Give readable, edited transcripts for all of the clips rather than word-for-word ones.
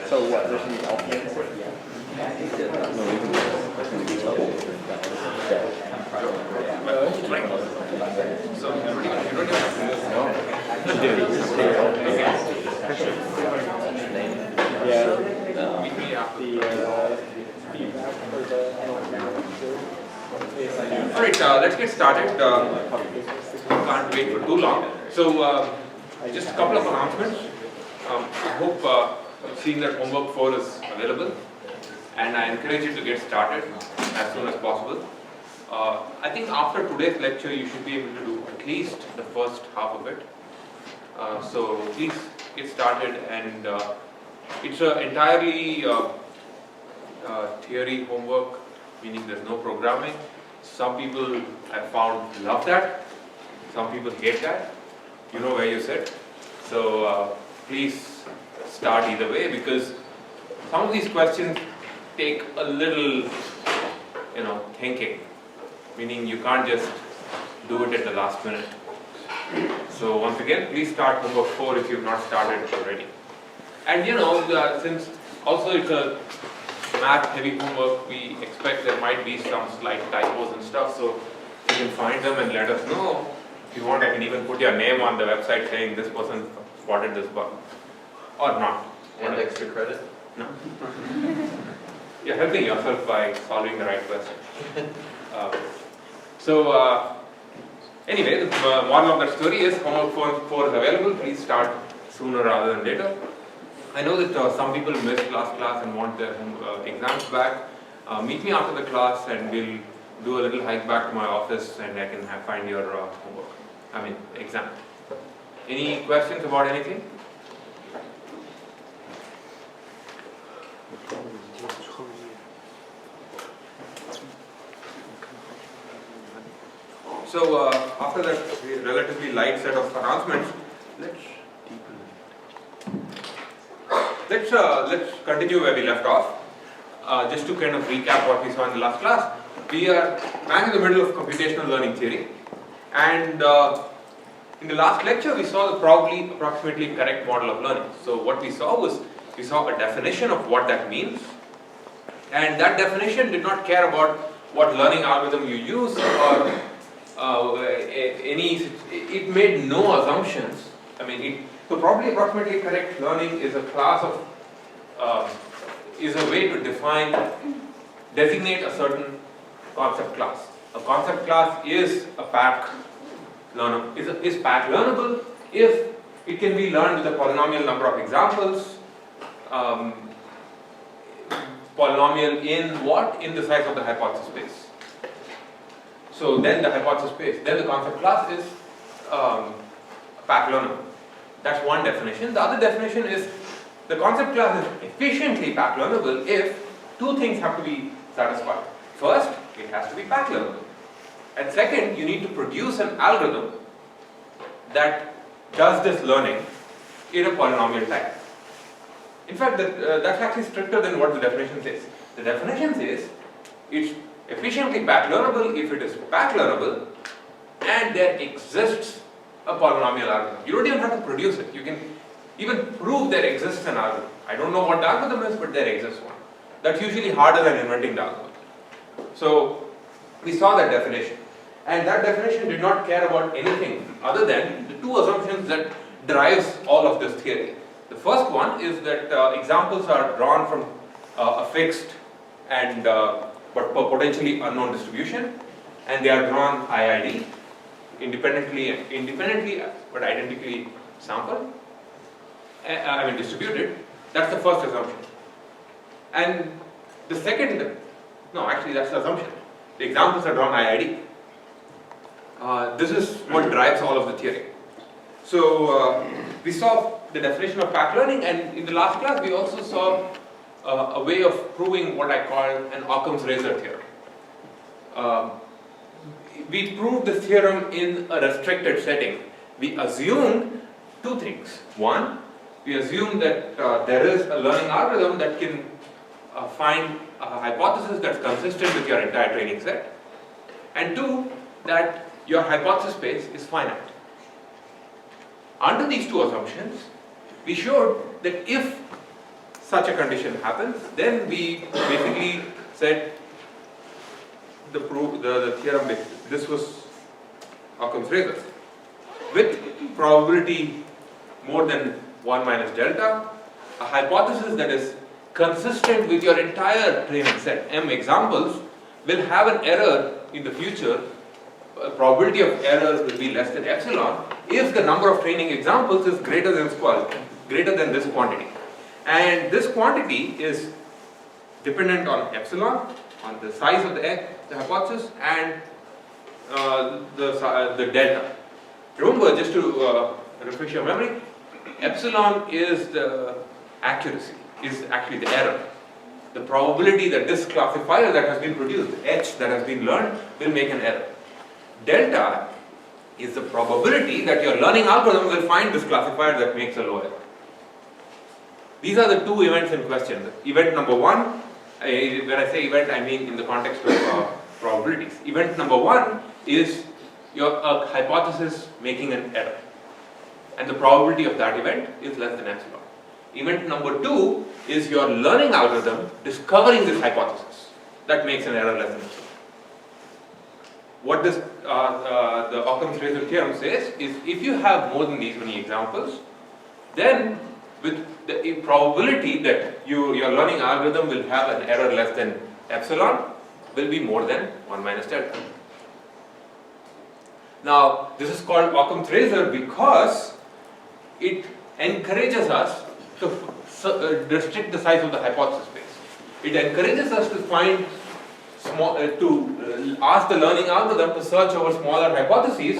So what? There's any LPNs? So you don't even Alright, let's get started. Can't wait for too long. So just a couple of announcements. I hope seeing that homework 4 is available, and I encourage you to get started as soon as possible. I think after today's lecture you should be able to do at least the first half of it. So please get started, and it's an entirely theory homework, meaning there's no programming. Some people I've found love that, some people hate that. You know where you sit. So please start either way, because some of these questions take a little, thinking. Meaning you can't just do it at the last minute. So once again, please start homework 4 if you've not started already. And since also it's a math heavy homework, we expect there might be some slight typos and stuff, so you can find them and let us know. If you want, I can even put your name on the website saying this person spotted this bug. Or not. And extra credit? No. You're helping yourself by solving the right question. Anyway, the moral of that story is homework 4 is available. Please start sooner rather than later. I know that some people missed last class and want their exams back. Meet me after the class and we'll do a little hike back to my office, and I can find your exam. Any questions about anything? So after that relatively light set of announcements, let's continue where we left off. Just to kind of recap what we saw in the last class, we are bang in the middle of computational learning theory, and in the last lecture we saw the probably approximately correct model of learning. So what we saw was a definition of what that means, and that definition did not care about what learning algorithm you use or it made no assumptions. So probably approximately correct learning is a class of is a way to designate a certain concept class. A concept class is a pack learner, is pack learnable if it can be learned with a polynomial number of examples. Polynomial in what? In the size of the hypothesis space. So then the hypothesis space, then the concept class is pack learnable. That's one definition. The other definition is the concept class is efficiently pack learnable if two things have to be satisfied. First, it has to be pack learnable. And second, you need to produce an algorithm that does this learning in a polynomial type. In fact, that's actually stricter than what the definition says. The definition says it's efficiently pack learnable if it is pack learnable and there exists a polynomial algorithm. You don't even have to produce it. You can even prove there exists an algorithm. I don't know what the algorithm is, but there exists one. That's usually harder than inventing the algorithm. So we saw that definition, and that definition did not care about anything other than the two assumptions that drives all of this theory. The first one is that examples are drawn from a fixed and but potentially unknown distribution, and they are drawn IID, independently but identically sampled, distributed. That's the first assumption. And the second, no, actually that's the assumption. The examples are drawn IID. This is what drives all of the theory. So we saw the definition of pack learning, and in the last class we also saw a way of proving what I call an Occam's razor theorem. We proved this theorem in a restricted setting. We assumed two things. One, we assume that there is a learning algorithm that can find a hypothesis that's consistent with your entire training set. And two, that your hypothesis space is finite. Under these two assumptions, we showed that if such a condition happens, then we basically said the theorem, this was Occam's razor. With probability more than 1 minus delta, a hypothesis that is consistent with your entire training set, m examples, will have an error in the future. Probability of error will be less than epsilon if the number of training examples is greater than this quantity. And this quantity is dependent on epsilon, on the size of the hypothesis, and the delta. Remember, just to refresh your memory, epsilon is the accuracy, is actually the error. The probability that this classifier that has been produced, h that has been learned, will make an error. Delta is the probability that your learning algorithm will find this classifier that makes a low error. These are the two events in question. Event number one, when I say event, I mean in the context of probabilities. Event number one is your hypothesis making an error, and the probability of that event is less than epsilon. Event number two is your learning algorithm discovering this hypothesis that makes an error less than epsilon. What this the Occam's razor theorem says is, if you have more than these many examples, then with the probability that your learning algorithm will have an error less than epsilon will be more than 1 minus delta. Now, this is called Occam's razor because it encourages us to restrict the size of the hypothesis space. It encourages us to find ask the learning algorithm to search over smaller hypotheses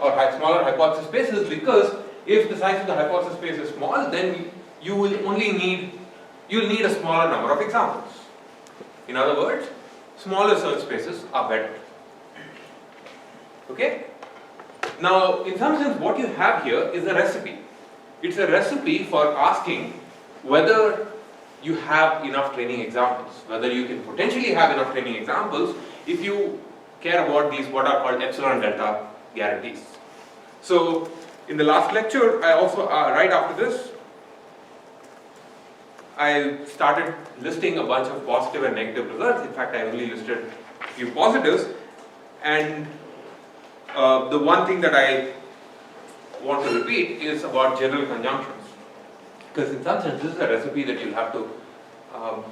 or smaller hypothesis spaces, because if the size of the hypothesis space is small, then you will need a smaller number of examples. In other words, smaller search spaces are better. Okay? Now, in some sense, what you have here is a recipe. It's a recipe for asking whether you have enough training examples, whether you can potentially have enough training examples if you care about these what are called epsilon delta guarantees. So, in the last lecture, I also, right after this, I started listing a bunch of positive and negative results. In fact, I only listed a few positives, and the one thing that I want to repeat is about general conjunctions. Because in some sense, this is a recipe that you'll have to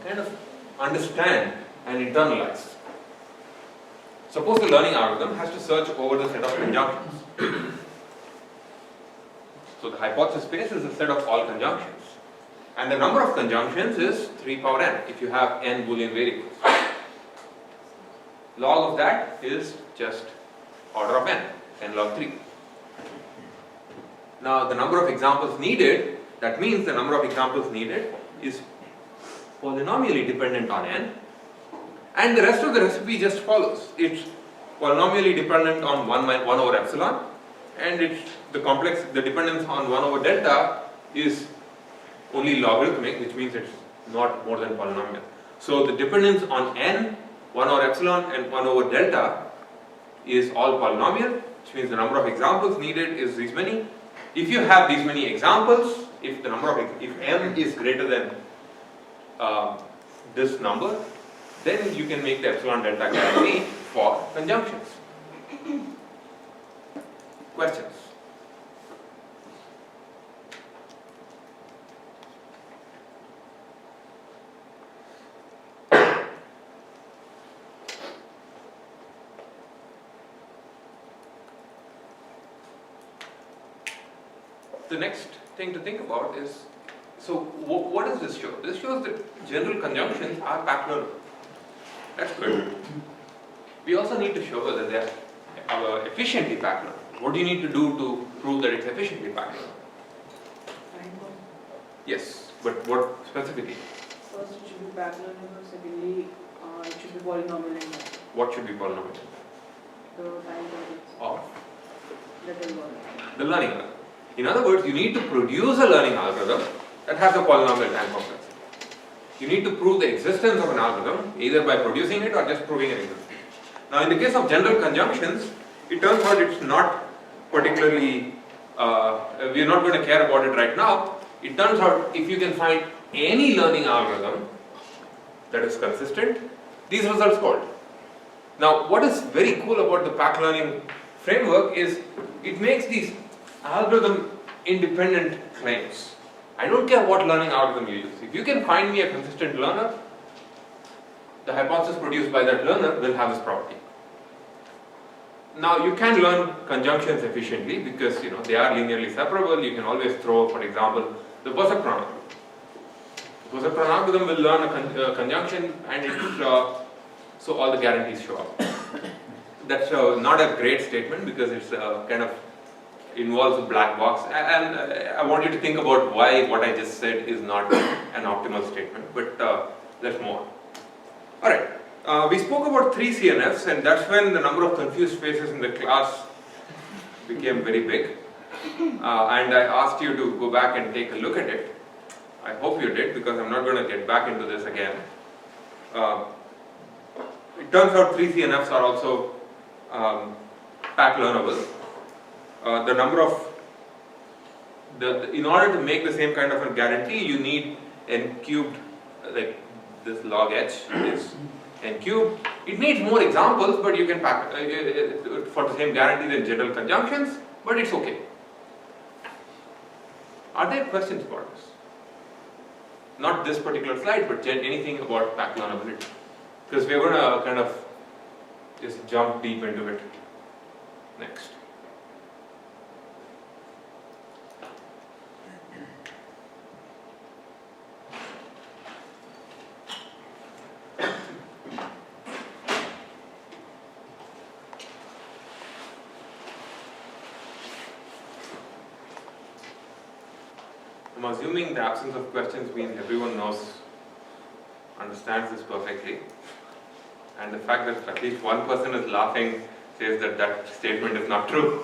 kind of understand and internalize. Suppose the learning algorithm has to search over the set of conjunctions. So the hypothesis space is a set of all conjunctions. And the number of conjunctions is 3 power n if you have n Boolean variables. Log of that is just order of n log 3. Now the number of examples needed, that means the number of examples needed is polynomially dependent on n, and the rest of the recipe just follows. It's polynomially dependent on 1 over epsilon, and the dependence on 1 over delta is only logarithmic, which means it's not more than polynomial. So the dependence on n, 1 over epsilon, and 1 over delta is all polynomial, which means the number of examples needed is these many. If you have these many examples, if m is greater than this number, then you can make the epsilon delta guarantee for conjunctions. Questions? The next thing to think about is, so what does this show? This shows that general conjunctions are pack learnable. That's good. We also need to show whether they are efficiently packed learning. What do you need to do to prove that it's efficiently packed learning? Yes, but what specifically? First, it should be backlearnable. Secondly, it should be polynomial in that. What should be polynomial? The time periods Of that will work. the learning algorithm. In other words, you need to produce a learning algorithm that has a polynomial time complexity. You need to prove the existence of an algorithm either by producing it or just proving it exists. Now, in the case of general conjunctions, it turns out it's not particularly, we're not going to care about it right now. It turns out if you can find any learning algorithm that is consistent, these results hold. Now, what is very cool about the packed learning framework is it makes these algorithm independent claims. I don't care what learning algorithm you use. If you can find me a consistent learner, the hypothesis produced by that learner will have this property. Now, you can learn conjunctions efficiently because they are linearly separable. You can always throw, for example, the perceptron algorithm. The perceptron algorithm will learn a conjunction and so all the guarantees show up. That's not a great statement because it's kind of involves a black box, and I want you to think about why what I just said is not an optimal statement, but let's move on. Alright, we spoke about 3 CNFs, and that's when the number of confused faces in the class became very big, and I asked you to go back and take a look at it. I hope you did, because I'm not going to get back into this again. It turns out 3 CNFs are also packed learnable. The number of in order to make the same kind of a guarantee, you need n cubed, like this log h is n cubed. It needs more examples, but you can pack for the same guarantee than general conjunctions, but it's okay. Are there questions about this? Not this particular slide, but anything about packed learnability, because we're going to kind of just jump deep into it next. I'm assuming the absence of questions means everyone understands this perfectly, and the fact that at least one person is laughing says that that statement is not true.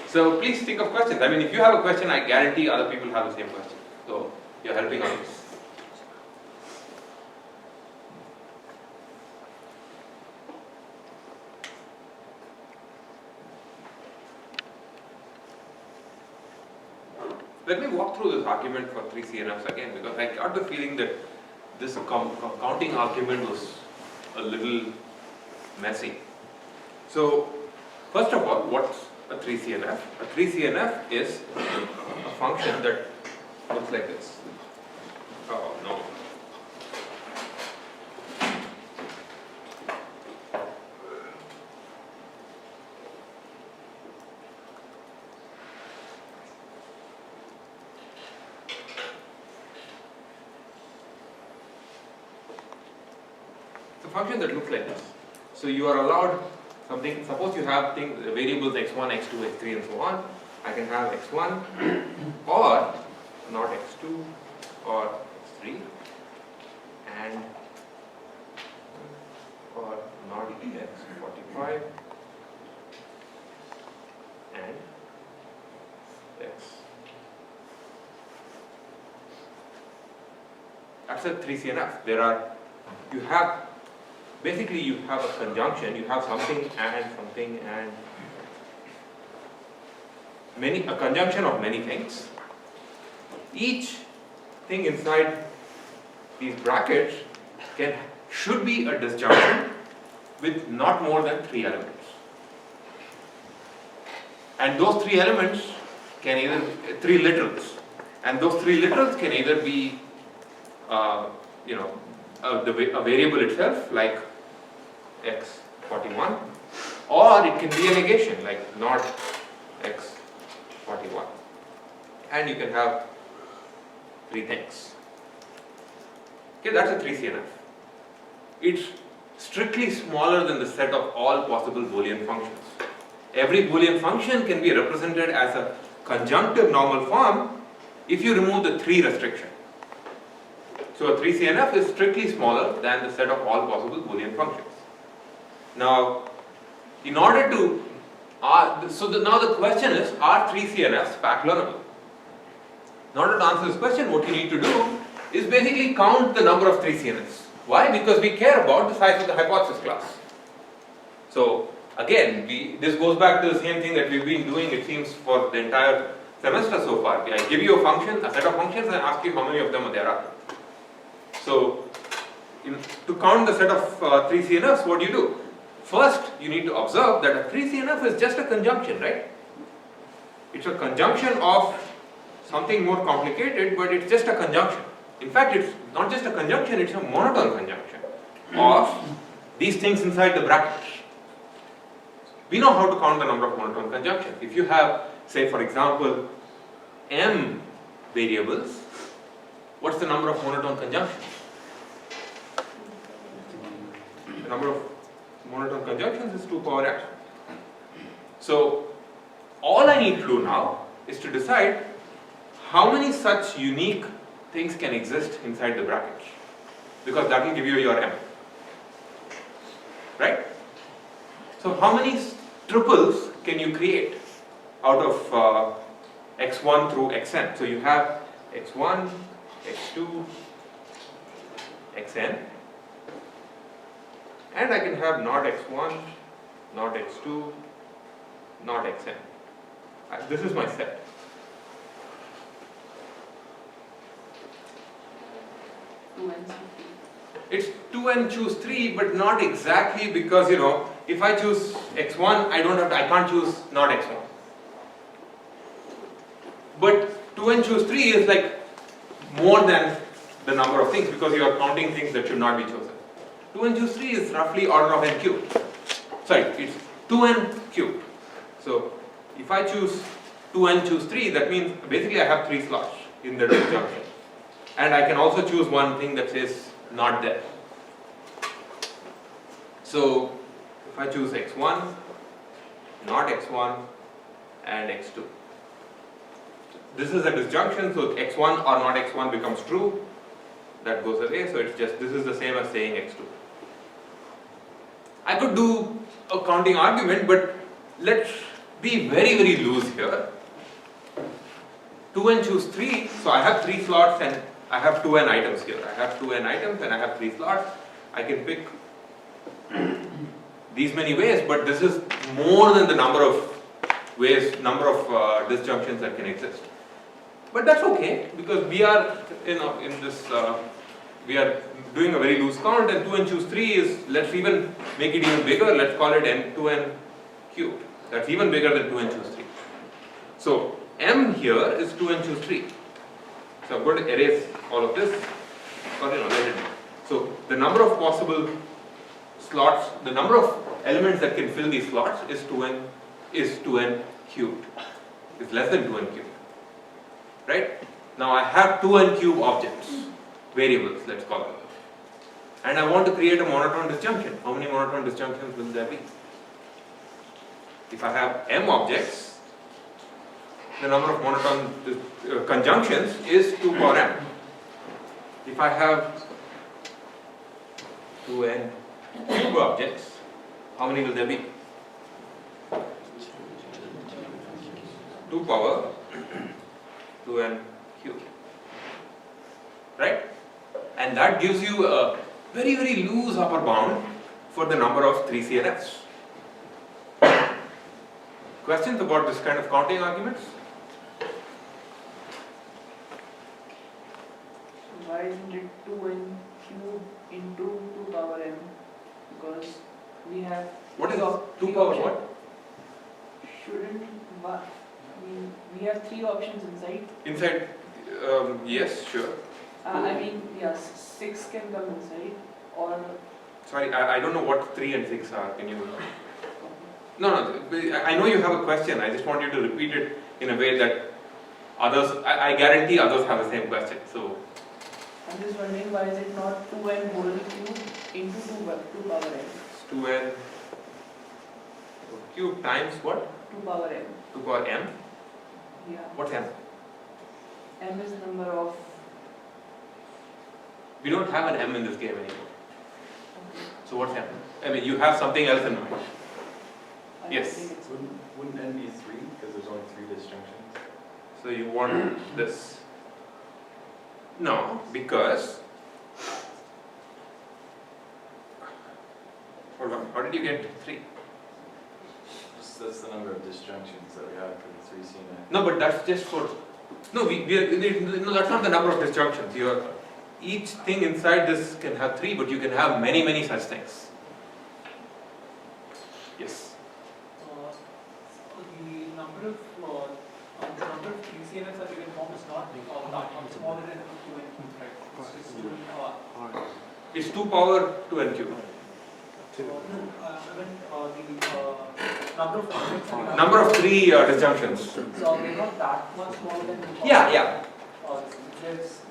So please think of questions. I mean, if you have a question, I guarantee other people have the same question. So you're helping others. Let me walk through this argument for 3 CNFs again, because I got the feeling that this counting argument was a little messy. So, first of all, what's a 3 CNF? A 3 CNF is a function that looks like this. Oh no. Function that looks like this. So you are allowed something, suppose you have variables x1, x2, x3 and so on. I can have x1 or not x2 or x3 and or not x45 and x. That's a 3 CNF. Basically, you have a conjunction, you have something and a conjunction of many things. Each thing inside these brackets should be a disjunction with not more than 3 elements. And those 3 elements can either, 3 literals, and those 3 literals can either be, a variable itself, like x41, or it can be a negation, like not x41. And you can have 3 things. Okay, that's a 3 CNF. It's strictly smaller than the set of all possible Boolean functions. Every Boolean function can be represented as a conjunctive normal form if you remove the 3 restriction. So a 3CNF is strictly smaller than the set of all possible Boolean functions. Now, in order to, now the question is, are 3CNFs pack learnable? In order to answer this question, what you need to do is basically count the number of 3CNFs. Why? Because we care about the size of the hypothesis class. So again, this goes back to the same thing that we've been doing, it seems, for the entire semester so far. I give you a function, a set of functions, and ask you how many of them there are. So to count the set of 3CNFs, what do you do? First, you need to observe that a 3CNF is just a conjunction, right? It's a conjunction of something more complicated, but it's just a conjunction. In fact, it's not just a conjunction, it's a monotone conjunction of these things inside the bracket. We know how to count the number of monotone conjunctions. If you have, say for example, m variables, what's the number of monotone conjunctions? The number of monotone conjunctions is 2 power n. So all I need to do now is to decide how many such unique things can exist inside the bracket, because that will give you your m, right? So how many triples can you create out of x1 through xn? So you have x1, x2, xn, and I can have not x1, not x2, not xn. This is my set. It's 2n choose 3, but not exactly, because if I choose x1, I can't choose not x1. But 2n choose 3 is like more than the number of things, because you are counting things that should not be chosen. 2n choose 3 is roughly order of n cubed. Sorry, it's 2n cubed. So if I choose 2n choose 3, that means basically I have 3 slots in the disjunction. And I can also choose one thing that says not there. So if I choose x1, not x1, and x2. This is a disjunction, so x1 or not x1 becomes true. That goes away, so it's just, this is the same as saying x2. I could do a counting argument, but let's be very, very loose here. 2n choose 3, so I have 3 slots and I have 2n items here. I have 2n items and I have 3 slots. I can pick these many ways, but this is more than the number of ways, number of disjunctions that can exist. But that's okay, because we are in this, we are doing a very loose count, and 2n choose 3 is, let's even make it even bigger, let's call it m2n cubed. That's even bigger than 2n choose 3. So m here is 2n choose 3. So I'm going to erase all of this, or let it be. So the number of possible slots, the number of elements that can fill these slots is 2n cubed. It's less than 2n cubed. Right? Now I have 2n cube objects, variables, let's call them. And I want to create a monotone disjunction. How many monotone disjunctions will there be? If I have m objects, the number of monotone conjunctions is 2 power m. If I have 2n cube objects, how many will there be? 2 power 2n cubed. Right? And that gives you a very, very loose upper bound for the number of 3CNFs. Questions about this kind of counting arguments? Why isn't it 2n cubed into 2 power m? Because we have... What is 2 power what? Shouldn't... we have 3 options inside. Inside, yes, sure. I mean, yes, 6 can come inside, or... Sorry, I don't know what 3 and 6 are. Can you... No, I know you have a question. I just want you to repeat it in a way that others, I guarantee others have the same question. So, I'm just wondering, why is it not 2n whole cube into 2 power m. It's 2n cube times what? 2 power m. 2 power m. Yeah. What's m? M is number of. We don't have an m in this game anymore. Okay. So what's m? I mean, you have something else in mind. I Yes. think it's Wouldn't n be 3 because there's only 3 disjunctions? So you want this. No, because. Hold on, how did you get 3? That's the number of disjunctions that we have for the 3 CNF. No, but that's just for. No, no, that's not the number of disjunctions. Each thing inside this can have 3, but you can have many, many such things. Yes. The number of TCNS that you can form is not smaller than 2n cube, right? It's just 2 power. It's 2 power 2n cube. I mean, the number of objects. Number of 3 disjunctions. So they're not that much smaller than 2 power. Yeah.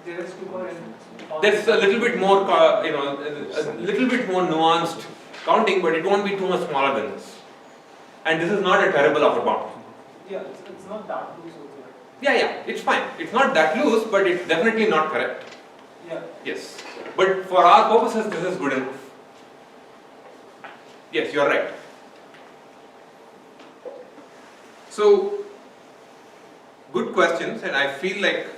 There is 2 power n. There's a little bit more, a little bit more nuanced counting, but it won't be too much smaller than this. And this is not a terrible upper bound. Yeah, it's not that loose also, right? Yeah, it's fine. It's not that loose, but it's definitely not correct. Yeah. Yes. But for our purposes, this is good enough. Yes, you're right. So, good questions, and I feel like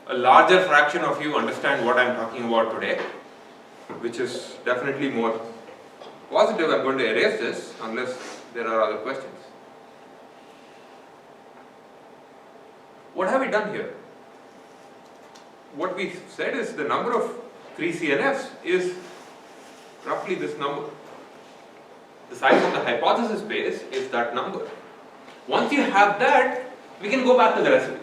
a larger fraction of you understand what I'm talking about today, which is definitely more positive. I'm going to erase this unless there are other questions. What have we done here? What we said is the number of 3 CNFs is roughly this number. The size of the hypothesis space is that number. Once you have that, we can go back to the recipe.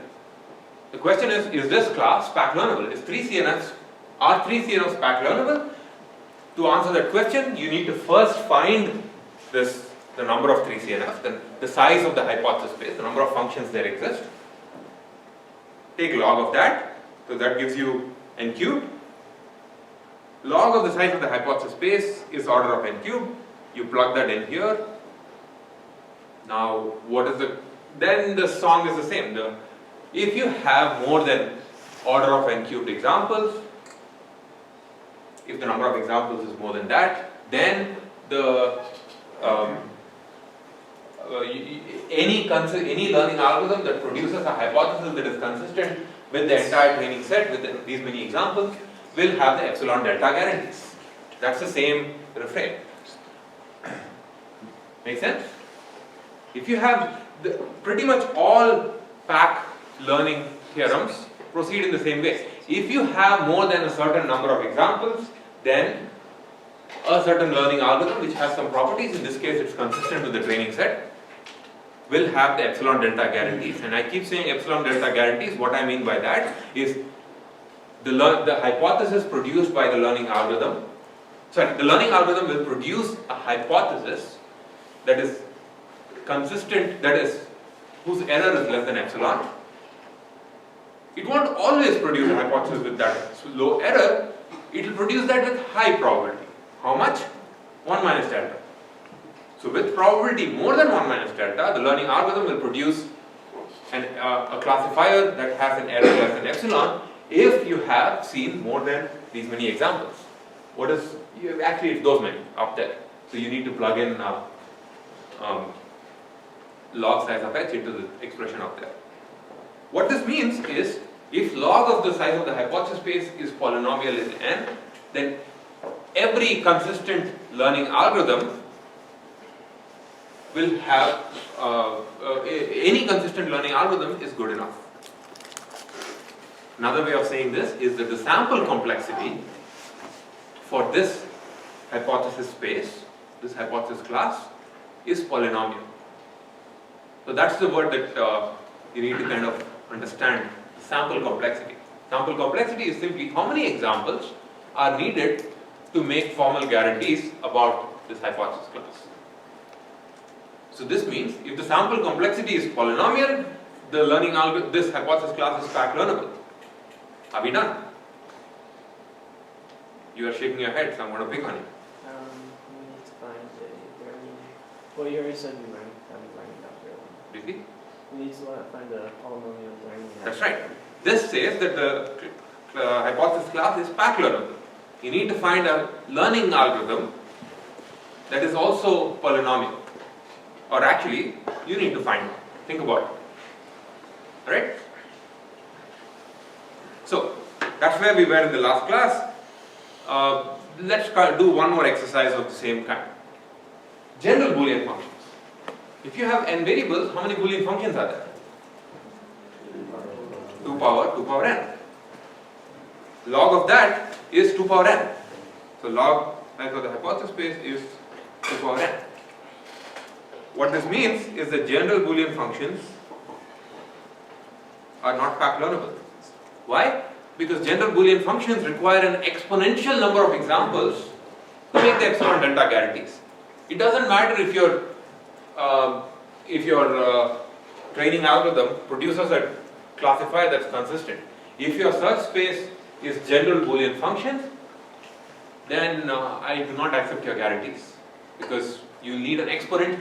The question is this class pack learnable? Are 3 CNFs pack learnable? To answer that question, you need to first find the number of 3 CNFs, the size of the hypothesis space, the number of functions there exist. Take log of that, so that gives you n cubed. Log of the size of the hypothesis space is order of n cubed. You plug that in here. Now, then the song is the same. If you have more than order of n cubed examples, if the number of examples is more than that, then any learning algorithm that produces a hypothesis that is consistent with the entire training set with these many examples will have the epsilon delta guarantees. That's the same refrain. Make sense? If you have pretty much all pack learning theorems proceed in the same way. If you have more than a certain number of examples, then a certain learning algorithm which has some properties, in this case it's consistent with the training set, will have the epsilon delta guarantees. And I keep saying epsilon delta guarantees. What I mean by that is the hypothesis produced by the learning algorithm. The learning algorithm will produce a hypothesis that is consistent, whose error is less than epsilon. It won't always produce a hypothesis with that low error. It will produce that with high probability. How much? 1 minus delta. So with probability more than 1 minus delta, the learning algorithm will produce a classifier that has an error less than epsilon if you have seen more than these many examples. Actually it's those many up there. So you need to plug in log size of h into the expression up there. What this means is, if log of the size of the hypothesis space is polynomial in n, then every consistent learning algorithm will have, any consistent learning algorithm is good enough. Another way of saying this is that the sample complexity for this hypothesis space, this hypothesis class, is polynomial. So that's the word that you need to kind of understand, sample complexity. Sample complexity is simply how many examples are needed to make formal guarantees about this hypothesis class. So this means if the sample complexity is polynomial, the learning algorithm, this hypothesis class is pack learnable. Are we done? You are shaking your head, so I'm going to pick on you. We need to find a learning. Well, you already said we found learning algorithm. Did we? We need to find a polynomial learning. That's right. This says that the hypothesis class is pack learnable. You need to find a learning algorithm that is also polynomial. Or actually, you need to find one. Think about it. Alright? So, that's where we were in the last class. Let's do one more exercise of the same kind. General Boolean functions. If you have n variables, how many Boolean functions are there? 2 power n. Log of that is 2 power n. So log of the hypothesis space is 2 power n. What this means is that general Boolean functions are not pack learnable. Why? Because general Boolean functions require an exponential number of examples to make the epsilon delta guarantees. It doesn't matter if your training algorithm produces a classifier that's consistent. If your search space is general Boolean functions, then I do not accept your guarantees, because you need an exponent.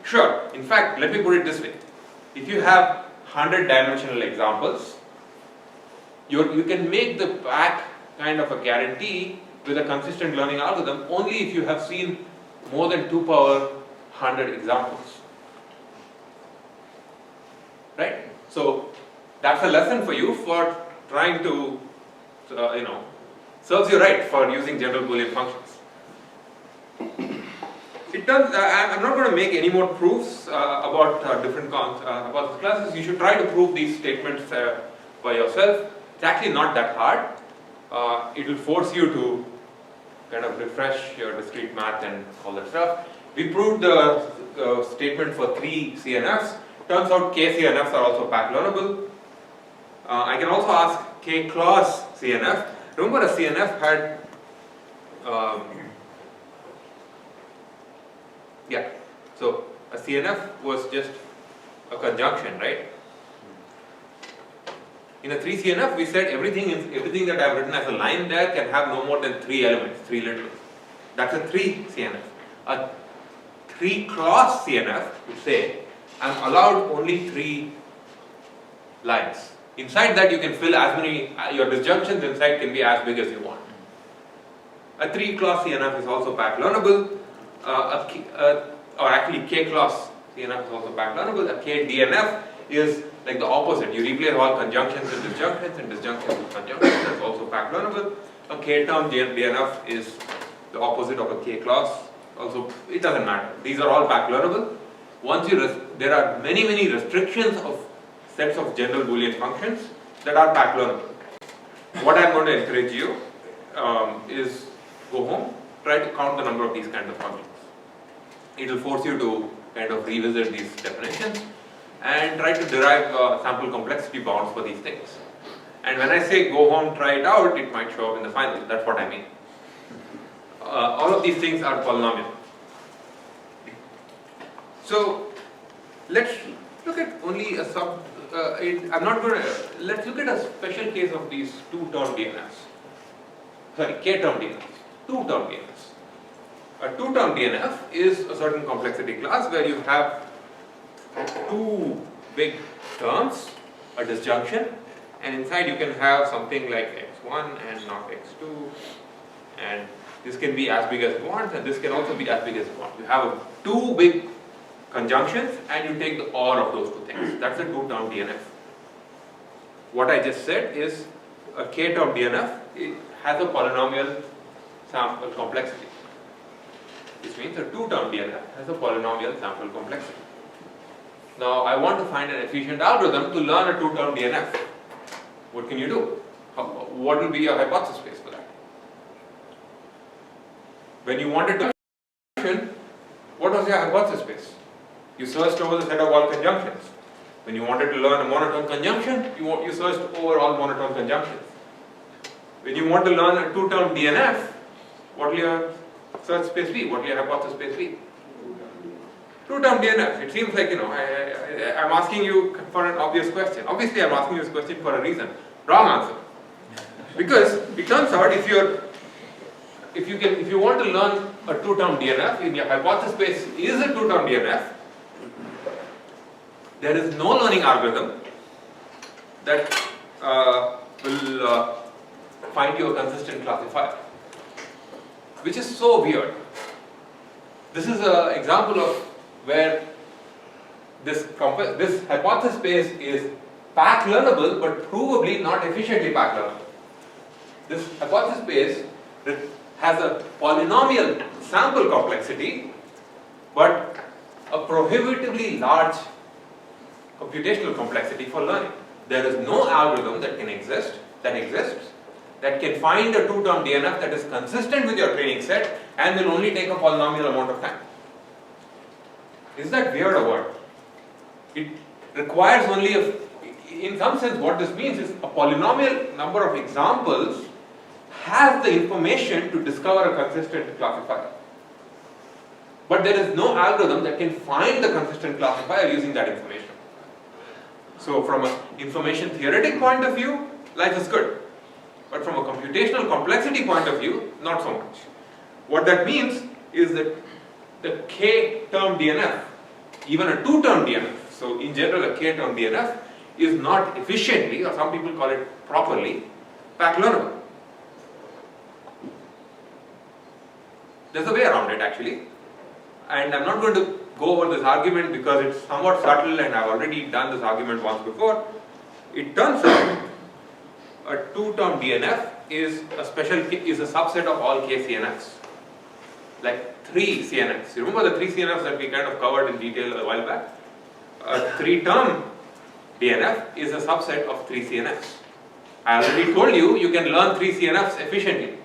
Sure, in fact, let me put it this way. If you have 100 dimensional examples, you can make the pack kind of a guarantee with a consistent learning algorithm only if you have seen more than 2 power 100 examples. Right? So that's a lesson for you for trying to, serves you right for using general Boolean functions. I'm not going to make any more proofs about different hypothesis classes. You should try to prove these statements by yourself. It's actually not that hard. It will force you to kind of refresh your discrete math and all that stuff. We proved the statement for 3 CNFs. Turns out k CNFs are also pack learnable. I can also ask k clause CNF. Remember, a CNF had so a CNF was just a conjunction, right? In a 3 CNF, we said everything that I have written as a line there can have no more than 3 elements, 3 litters. That's a 3 CNF. A 3 clause CNF would say I'm allowed only 3 lines. Inside that you can fill as many, your disjunctions inside can be as big as you want. A 3 clause CNF is also pack learnable. Or actually k clause CNF is also pack learnable. A k DNF is like the opposite. You replace all conjunctions with disjunctions and disjunctions with conjunctions. That's also pack learnable. A k term DNF is the opposite of a k clause. Also, it doesn't matter. These are all pack learnable. There are many restrictions of sets of general Boolean functions that are pack learnable. What I'm going to encourage you is go home, try to count the number of these kinds of functions. It will force you to kind of revisit these definitions and try to derive sample complexity bounds for these things. And when I say go home, try it out, it might show up in the final. That's what I mean. All of these things are polynomial. So let's look at only a let's look at a special case of these 2-term DNFs. Sorry, k-term DNFs, 2-term DNFs. A 2-term DNF is a certain complexity class where you have 2 big terms, a disjunction, and inside you can have something like x1 and not x2, and this can be as big as you want, and this can also be as big as you want. You have 2 big conjunctions and you take the OR of those 2 things. That's a 2-term DNF. What I just said is a k-term DNF, it has a polynomial sample complexity. This means a 2-term DNF has a polynomial sample complexity. Now I want to find an efficient algorithm to learn a 2-term DNF. What can you do? What will be your hypothesis space for that? When you wanted to learn, what was your hypothesis space? You searched over the set of all conjunctions. When you wanted to learn a monotone conjunction, you searched over all monotone conjunctions. When you want to learn a 2-term DNF, what will your search space be? What will your hypothesis space be? 2-term DNF. It seems like, I'm asking you for an obvious question. Obviously, I'm asking you this question for a reason. Wrong answer. Because it turns out if your if you want to learn a two-term DNF, in your hypothesis space is a two-term DNF, there is no learning algorithm that will find you a consistent classifier, which is so weird. This is an example of where this hypothesis space is pack learnable, but provably not efficiently pack learnable. This hypothesis space has a polynomial sample complexity, but a prohibitively large computational complexity for learning. There is no algorithm that exists that can find a two-term DNF that is consistent with your training set and will only take a polynomial amount of time. Is that weird or what? It requires only in some sense what this means is a polynomial number of examples has the information to discover a consistent classifier. But there is no algorithm that can find the consistent classifier using that information. So from an information theoretic point of view, life is good. But from a computational complexity point of view, not so much. What that means is that the k-term DNF, even a two-term DNF, so in general a k-term DNF, is not efficiently, or some people call it properly, pack learnable. There's a way around it actually, and I'm not going to go over this argument because it's somewhat subtle and I've already done this argument once before. It turns out a two-term DNF is a subset of all k-CNFs, like 3 CNFs. You remember the 3 CNFs that we kind of covered in detail a while back? A 3-term DNF is a subset of 3 CNFs. I already told you, you can learn 3 CNFs efficiently.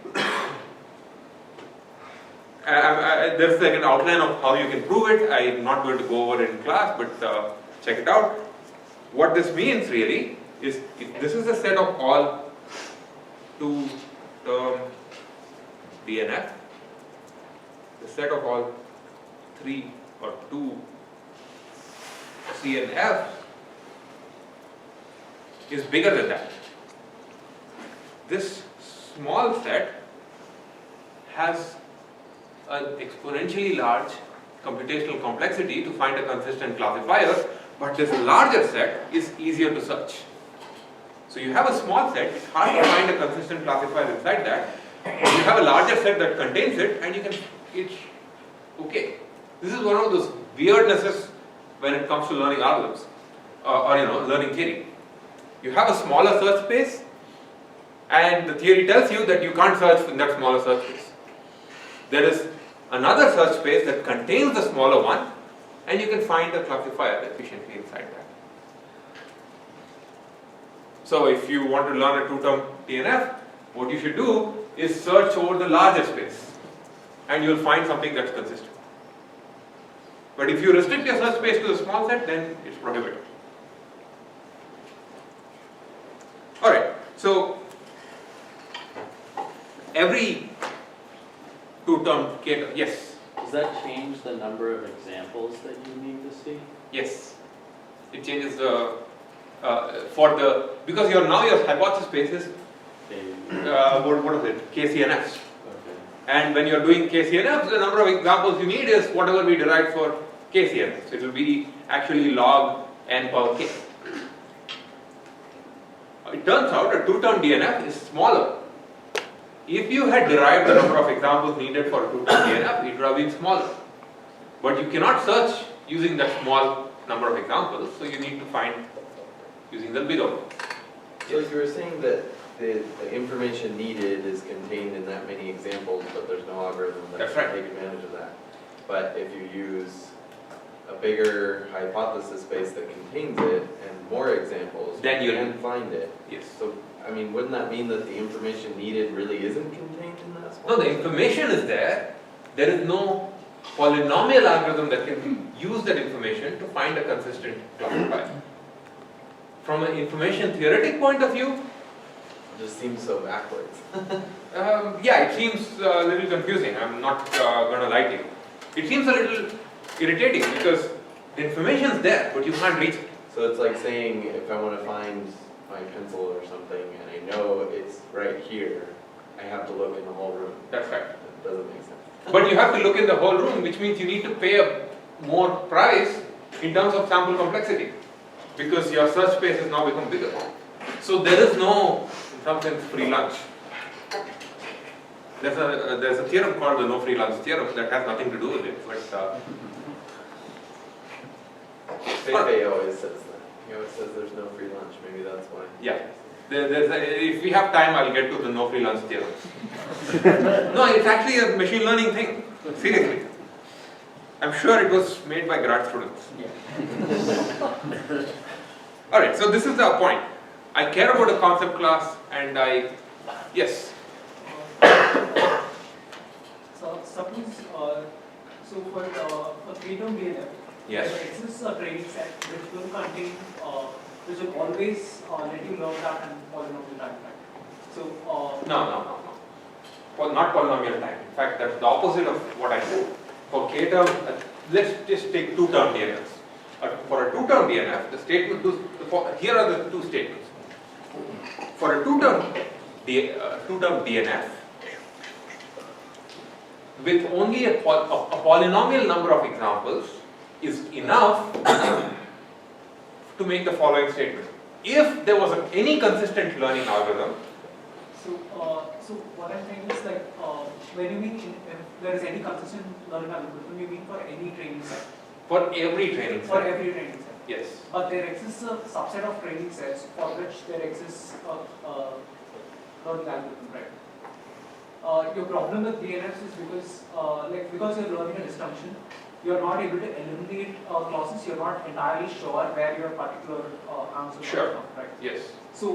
There's like an outline of how you can prove it. I'm not going to go over it in class, but check it out. What this means really is if this is a set of all 2-term DNF, the set of all 3 or 2 CNF is bigger than that. This small set has an exponentially large computational complexity to find a consistent classifier, but this larger set is easier to search. So you have a small set, it's hard to find a consistent classifier inside that. You have a larger set that contains it, and it's okay. This is one of those weirdnesses when it comes to learning algorithms, or learning theory. You have a smaller search space, and the theory tells you that you can't search in that smaller search space. There is another search space that contains the smaller one, and you can find the classifier efficiently inside that. So if you want to learn a two-term DNF, what you should do is search over the larger space, and you'll find something that's consistent. But if you restrict your search space to the small set, then it's prohibited. Alright, so every two-term k, yes? Does that change the number of examples that you need to see? Yes. It changes the, because your hypothesis space is, what is it, KCNFs. Okay. And when you're doing KCNFs, the number of examples you need is whatever we derived for KCNFs. It will be actually log n power k. It turns out a two-term DNF is smaller. If you had derived the number of examples needed for a two-term DNF, it would have been smaller. But you cannot search using that small number of examples, so you need to find using the bigger one. So you were saying that the information needed is contained in that many examples, but there's no algorithm that That's can right. take advantage of that. But if you use a bigger hypothesis space that contains it and more examples, Then you you'll- can find it. Yes. So, I mean, wouldn't that mean that the information needed really isn't contained in that small? No, the information is there. There is no polynomial algorithm that can use that information to find a consistent classifier. From an information theoretic point of view, It just seems so backwards. yeah, it seems a little confusing. I'm not going to lie to you. It seems a little irritating because the information is there, but you can't reach it. So it's like saying if I want to find my pencil or something and I know it's right here, I have to look in the whole room. That's right. doesn't make sense. But you have to look in the whole room, which means you need to pay a more price in terms of sample complexity, because your search space has now become bigger. So there is no, in some sense, free lunch. There's a theorem called the no free lunch theorem that has nothing to do with it, but Fei always says that. He always says there's no free lunch. Maybe that's why. yeah. If we have time, I'll get to the no free lunch theorem. No, it's actually a machine learning thing. Seriously. I'm sure it was made by grad students. Alright, so this is the point. I care about a concept class and yes. So suppose, so for 3-term DNF, Yes. there exists a training set which will contain, which will always let you learn that and polynomial time, right? So, No. Not polynomial time. In fact, that's the opposite of what I said. For k-term, let's just take 2-term DNFs. For a 2-term DNF, the statement, here are the two statements. For a 2-term DNF, with only a polynomial number of examples is enough to make the following statement. If there was any consistent learning algorithm, so what I'm saying is like, when you mean if there is any consistent learning algorithm, you mean for any training set? for every training For set. every training set. Yes. But there exists a subset of training sets for which there exists a learning algorithm, right? Your problem with DNFs is because, because you're learning a disjunction, you're not able to eliminate clauses, you're not entirely sure where your particular answer comes Sure. from, right? Yes. So,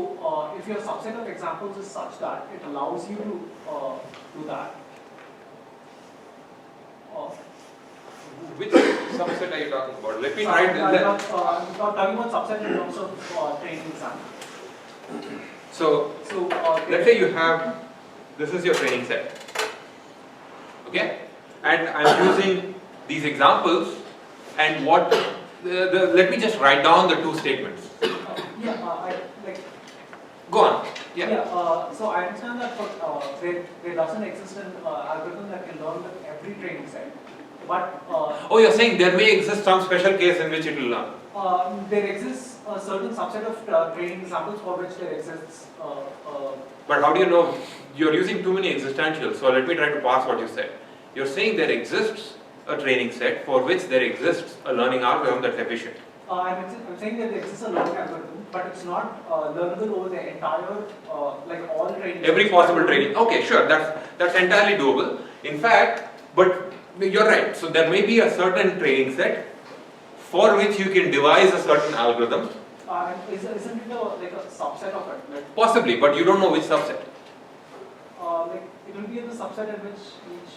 if your subset of examples is such that it allows you to do that, Which subset are you talking about? Let me try to. I'm not talking about subset in terms of training example. So, So, let's say you have, this is your training set. Okay? And I'm using these examples, and what, let me just write down the two statements. Go on. Yeah. So I understand that there doesn't exist an algorithm that can learn with every training set, but Oh, you're saying there may exist some special case in which it will learn. there exists a certain subset of training examples for which there exists. But how do you know? You're using too many existentials, so let me try to parse what you said. You're saying there exists a training set for which there exists a learning algorithm that's efficient. I'm saying that there exists a learning algorithm, but it's not learnable over the entire, like all training. Every possible training. Okay, sure, that's entirely doable. In fact, but you're right. So there may be a certain training set for which you can devise a certain algorithm. Isn't it like a subset of it? Like, Possibly, but you don't know which subset. like it will be in the subset in which each,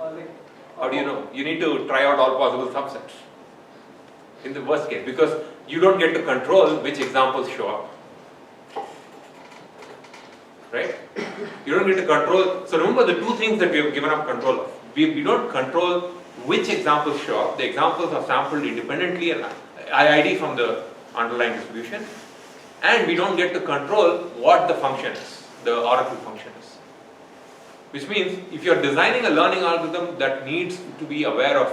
like. How do you know? You need to try out all possible subsets. In the worst case, because you don't get to control which examples show up. Right? You don't get to control. So remember the two things that we have given up control of. We don't control which examples show up. The examples are sampled independently and IID from the underlying distribution. And we don't get to control what the function is, the oracle function is. Which means if you're designing a learning algorithm that needs to be aware of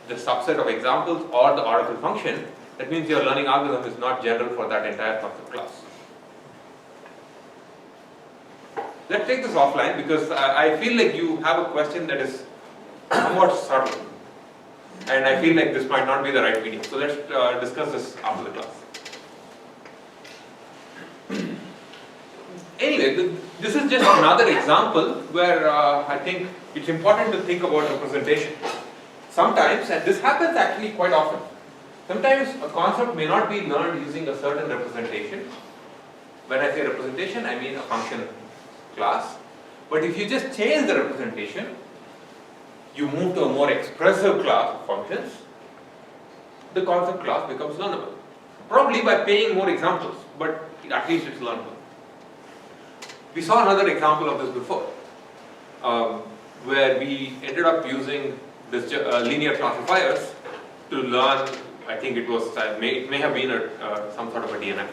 the subset of examples or the oracle function, that means your learning algorithm is not general for that entire concept class. Let's take this offline because I feel like you have a question that is somewhat subtle. And I feel like this might not be the right medium. So let's discuss this after the class. Anyway, this is just another example where I think it's important to think about representation. Sometimes, and this happens actually quite often, sometimes a concept may not be learned using a certain representation. When I say representation, I mean a function class. But if you just change the representation, you move to a more expressive class of functions, the concept class becomes learnable. Probably by paying more examples, but at least it's learnable. We saw another example of this before, where we ended up using this linear classifiers to learn, I think it was, it may have been some sort of a DNF,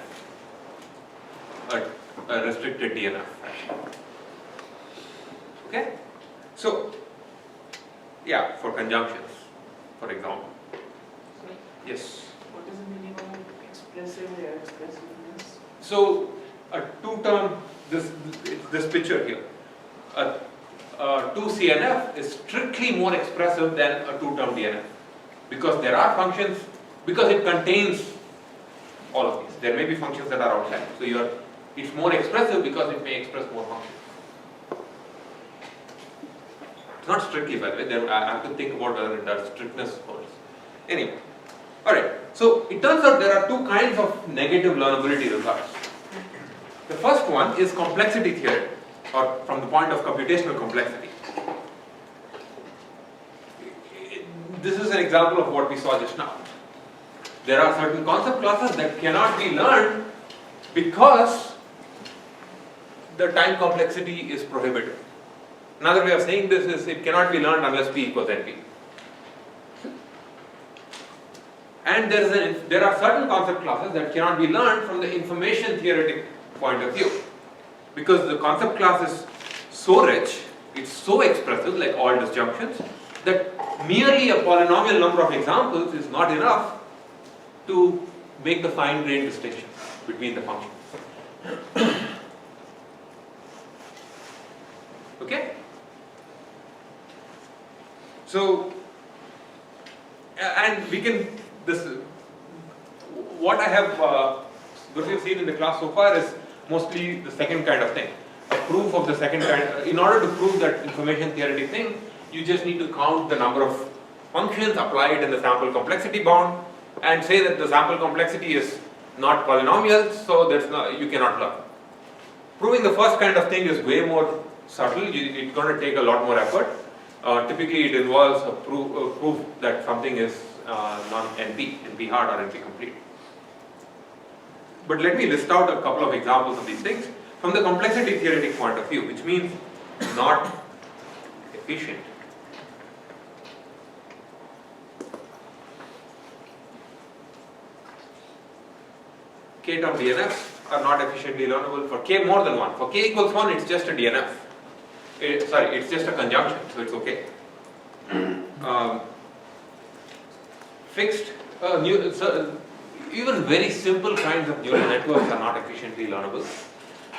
a restricted DNF actually. Okay? So, yeah, for conjunctions, for example. So Yes. what is the meaning of expressive or expressiveness? So, a two-term, this picture here, a 2CNF is strictly more expressive than a two-term DNF because there are functions, because it contains all of these. There may be functions that are outside. So it's more expressive because it may express more functions. It's not strictly, by the way. I have to think about whether it does strictness holds. Anyway, alright. So it turns out there are two kinds of negative learnability results. The first one is complexity theory, or from the point of computational complexity. This is an example of what we saw just now. There are certain concept classes that cannot be learned because the time complexity is prohibitive. Another way of saying this is it cannot be learned unless P equals NP. And there are certain concept classes that cannot be learned from the information theoretic point of view. Because the concept class is so rich, it's so expressive, like all disjunctions, that merely a polynomial number of examples is not enough to make the fine-grained distinction between the functions. Okay? So, and we can, what I have, what we've seen in the class so far is mostly the second kind of thing. A proof of the second kind. In order to prove that information theoretic thing, you just need to count the number of functions applied in the sample complexity bound and say that the sample complexity is not polynomial, so you cannot learn. Proving the first kind of thing is way more subtle. It's going to take a lot more effort. Typically, it involves a proof that something is non-NP, NP hard or NP complete. But let me list out a couple of examples of these things from the complexity theoretic point of view, which means not efficient. K-term DNFs are not efficiently learnable for K more than 1. For K equals 1, it's just a DNF. It's just a conjunction, so it's okay. Fixed, even very simple kinds of neural networks are not efficiently learnable.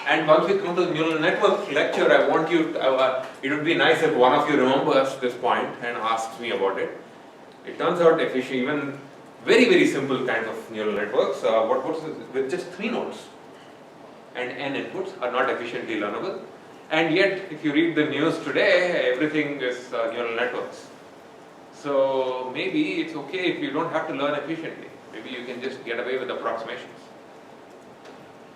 And once we come to the neural network lecture, I want you to, it would be nice if one of you remembers this point and asks me about it. It turns out even very simple kinds of neural networks, with just 3 nodes and n inputs are not efficiently learnable. And yet, if you read the news today, everything is neural networks. So maybe it's okay if you don't have to learn efficiently. Maybe you can just get away with approximations.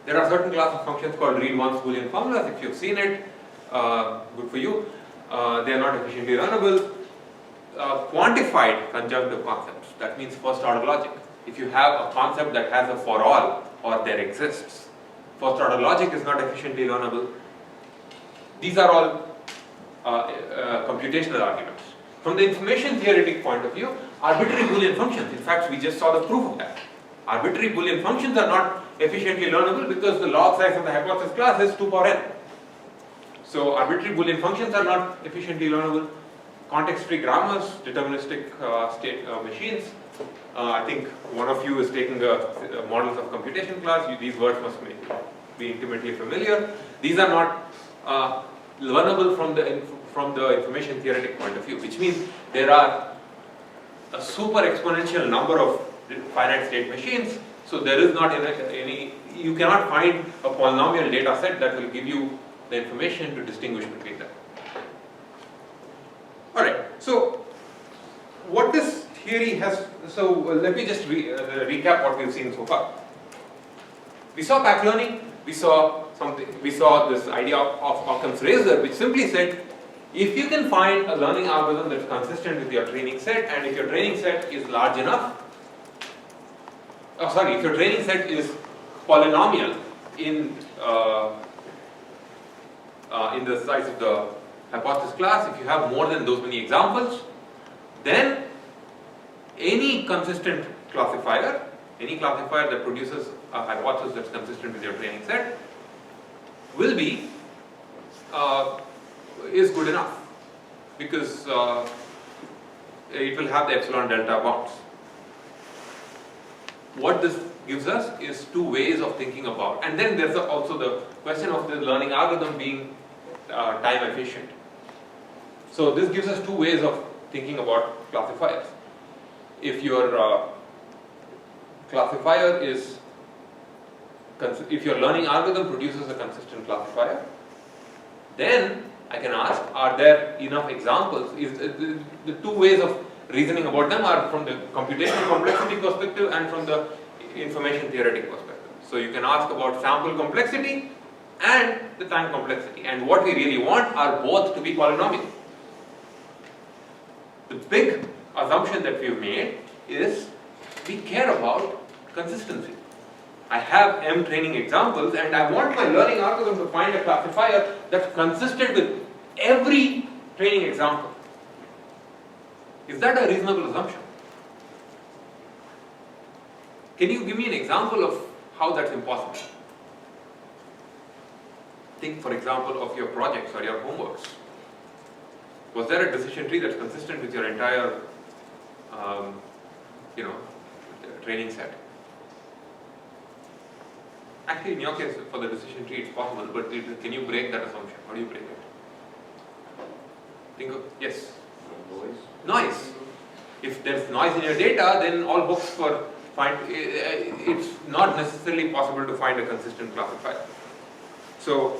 There are certain class of functions called read-once Boolean formulas. If you've seen it, good for you. They are not efficiently learnable. Quantified conjunctive concepts, that means first order logic. If you have a concept that has a for all or there exists, first order logic is not efficiently learnable. These are all computational arguments. From the information theoretic point of view, arbitrary Boolean functions, in fact we just saw the proof of that. Arbitrary Boolean functions are not efficiently learnable because the log size of the hypothesis class is 2 power n. So arbitrary Boolean functions are not efficiently learnable. Context-free grammars, deterministic state machines. I think one of you is taking the models of computation class. These words must be intimately familiar. These are not learnable from the information theoretic point of view, which means there are a super exponential number of finite state machines. So there is not you cannot find a polynomial data set that will give you the information to distinguish between them. Alright, so what this theory has, let me just recap what we've seen so far. We saw back learning, we saw this idea of Occam's razor, which simply said, if you can find a learning algorithm that's consistent with your training set, and if your training set is large enough, if your training set is polynomial in the size of the hypothesis class, if you have more than those many examples, then any consistent classifier, any classifier that produces a hypothesis that's consistent with your training set will be is good enough. because it will have the epsilon delta bounds. What this gives us is two ways of thinking about, and then there's also the question of the learning algorithm being time efficient. So this gives us two ways of thinking about classifiers. If your classifier is, if your learning algorithm produces a consistent classifier, then I can ask, are there enough examples? Is the two ways of reasoning about them are from the computational complexity perspective and from the information theoretic perspective. So you can ask about sample complexity and the time complexity, and what we really want are both to be polynomial. The big assumption that we've made is we care about consistency. I have M training examples and I want my learning algorithm to find a classifier that's consistent with every training example. Is that a reasonable assumption? Can you give me an example of how that's impossible? Think, for example, of your projects or your homeworks. Was there a decision tree that's consistent with your entire, training set? Actually, in your case, for the decision tree, it's possible, but can you break that assumption? How do you break it? Think of, yes? Noise. If there's noise in your data, then all books for it's not necessarily possible to find a consistent classifier. So,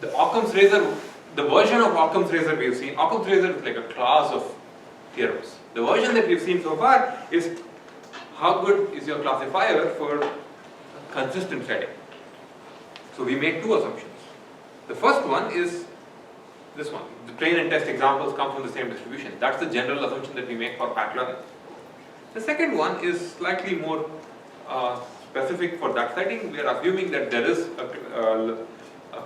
the Occam's razor, the version of Occam's razor we've seen, Occam's razor is like a class of theorems. The version that we've seen so far is how good is your classifier for a consistent setting. So we make two assumptions. The first one is this one. The train and test examples come from the same distribution. That's the general assumption that we make for pack learning. The second one is slightly more specific for that setting. We are assuming that there is a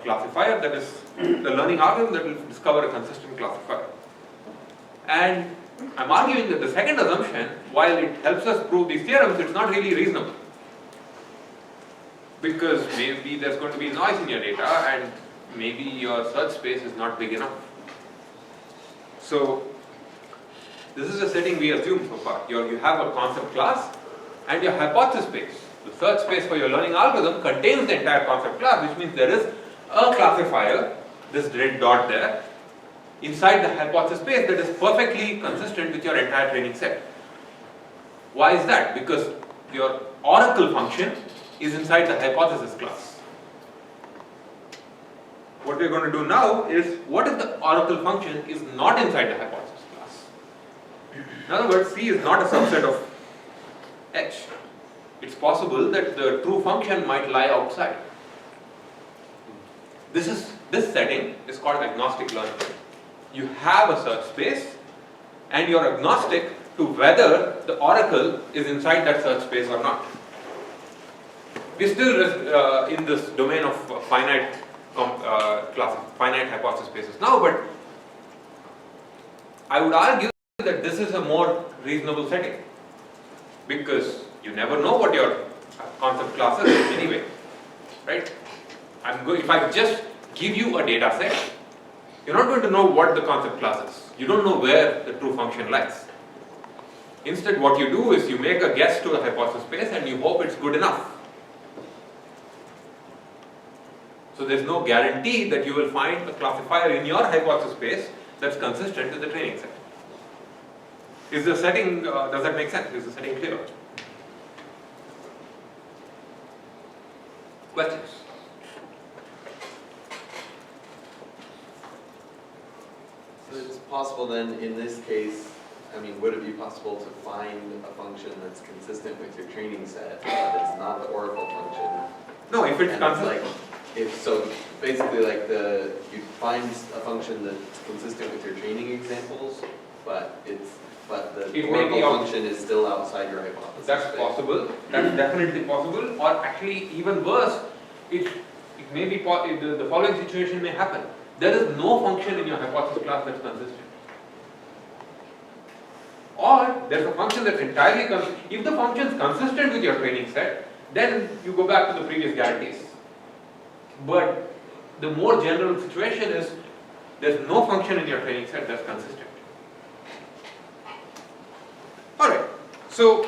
classifier, that is the learning algorithm that will discover a consistent classifier. And I'm arguing that the second assumption, while it helps us prove these theorems, it's not really reasonable. Because maybe there's going to be noise in your data and maybe your search space is not big enough. So, this is a setting we assume so far. You have a concept class and your hypothesis space. The search space for your learning algorithm contains the entire concept class, which means there is a classifier, this red dot there, inside the hypothesis space that is perfectly consistent with your entire training set. Why is that? Because your oracle function is inside the hypothesis class. What we're going to do now is, what if the oracle function is not inside the hypothesis class? In other words, C is not a subset of H. It's possible that the true function might lie outside. This setting is called agnostic learning. You have a search space and you're agnostic to whether the oracle is inside that search space or not. We're still in this domain of finite hypothesis spaces now, but I would argue that this is a more reasonable setting because you never know what your concept class is anyway, right? If I just give you a data set, you're not going to know what the concept class is. You don't know where the true function lies. Instead, what you do is you make a guess to the hypothesis space and you hope it's good enough. So there's no guarantee that you will find a classifier in your hypothesis space that's consistent with the training set. Is the setting, does that make sense? Is the setting clear? Questions? So it's possible then, in this case, would it be possible to find a function that's consistent with your training set, but it's not the oracle function? No, if it's And consistent. basically you find a function that's consistent with your training examples, but the oracle function is still outside your hypothesis. That's space. possible. That's definitely possible. Or actually, even worse, it may be the following situation may happen. There is no function in your hypothesis class that's consistent. Or there's a function that's entirely consistent. If the function is consistent with your training set, then you go back to the previous guarantees. But the more general situation is there's no function in your training set that's consistent. Alright, so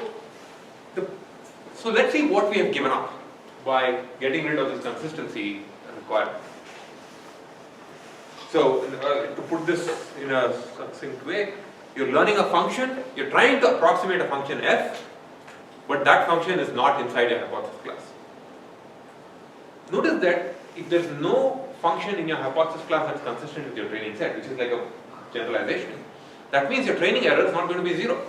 let's see what we have given up by getting rid of this consistency requirement. So to put this in a succinct way, you're learning a function, you're trying to approximate a function f, but that function is not inside your hypothesis class. Notice that if there's no function in your hypothesis class that's consistent with your training set, which is like a generalization, that means your training error is not going to be 0.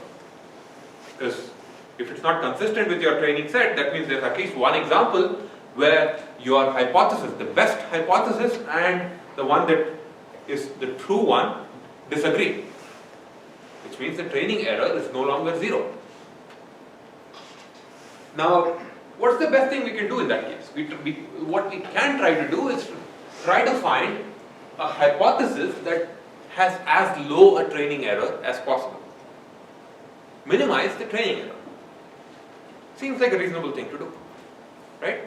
Because if it's not consistent with your training set, that means there's at least one example where your hypothesis, the best hypothesis and the one that is the true one, disagree. Which means the training error is no longer 0. Now, what's the best thing we can do in that case? What we can try to do is try to find a hypothesis that has as low a training error as possible. Minimize the training error. Seems like a reasonable thing to do, right?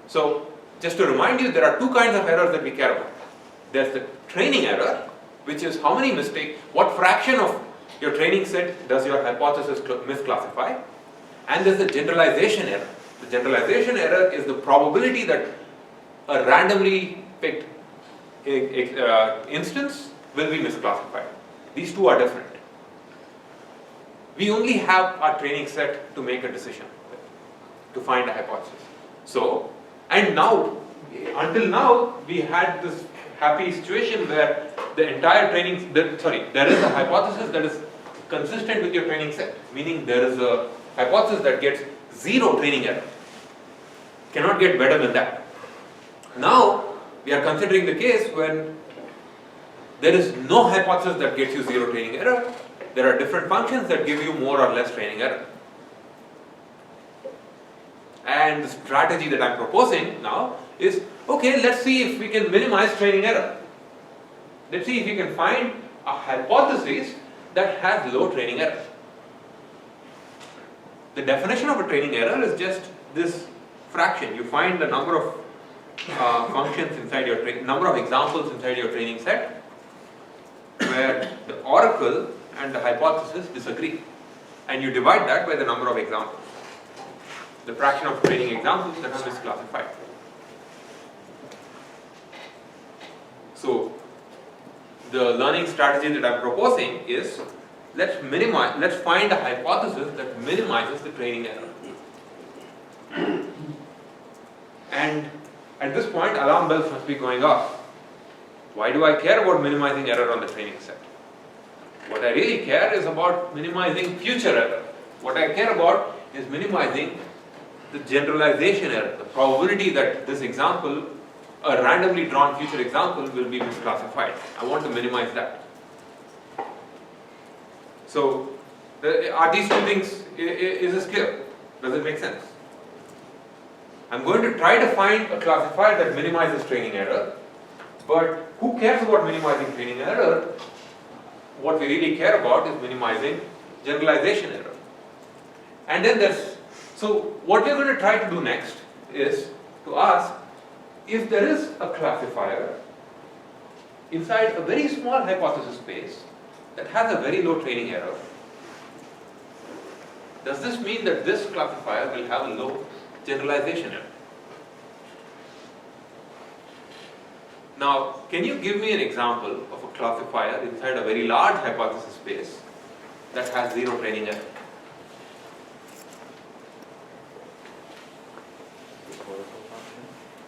So, just to remind you, there are two kinds of errors that we care about. There's the training error, which is how many mistakes, what fraction of your training set does your hypothesis misclassify, and there's the generalization error. The generalization error is the probability that a randomly picked instance will be misclassified. These two are different. We only have our training set to make a decision with, to find a hypothesis. So, and now, until now, we had this happy situation where the entire training, there is a hypothesis that is consistent with your training set, meaning there is a hypothesis that gets 0 training error. Cannot get better than that. Now, we are considering the case when there is no hypothesis that gets you 0 training error. There are different functions that give you more or less training error. And the strategy that I'm proposing now is, okay, let's see if we can minimize training error. Let's see if we can find a hypothesis that has low training error. The definition of a training error is just this fraction. You find the number of functions inside your number of examples inside your training set where the oracle and the hypothesis disagree, and you divide that by the number of examples, the fraction of training examples that are misclassified. So the learning strategy that I'm proposing is, let's find a hypothesis that minimizes the training error. And at this point, alarm bells must be going off. Why do I care about minimizing error on the training set? What I really care is about minimizing future error. What I care about is minimizing the generalization error, the probability that this example, a randomly drawn future example, will be misclassified. I want to minimize that. So, are these two things, is this clear? Does it make sense? I'm going to try to find a classifier that minimizes training error, but who cares about minimizing training error? What we really care about is minimizing generalization error. And then so what we're going to try to do next is to ask if there is a classifier inside a very small hypothesis space that has a very low training error. Does this mean that this classifier will have a low generalization error? Now, can you give me an example of a classifier inside a very large hypothesis space that has 0 training error?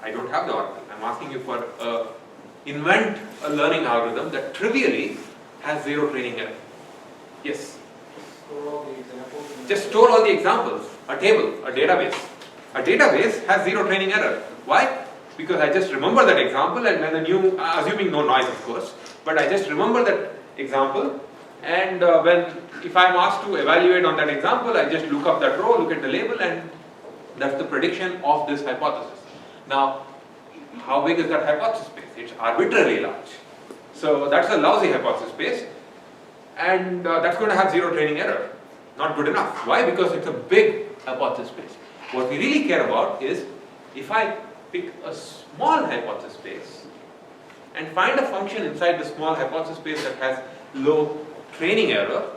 I don't have the oracle. I'm asking you for invent a learning algorithm that trivially has 0 training error. Yes? Store all the examples. Just store all the examples. A table, a database. A database has 0 training error. Why? Because I just remember that example, and when the new, assuming no noise of course, but I just remember that example, and if I'm asked to evaluate on that example, I just look up that row, look at the label, and that's the prediction of this hypothesis. Now, how big is that hypothesis space? It's arbitrarily large. So that's a lousy hypothesis space, and that's going to have 0 training error. Not good enough. Why? Because it's a big hypothesis space. What we really care about is, if I pick a small hypothesis space and find a function inside the small hypothesis space that has low training error,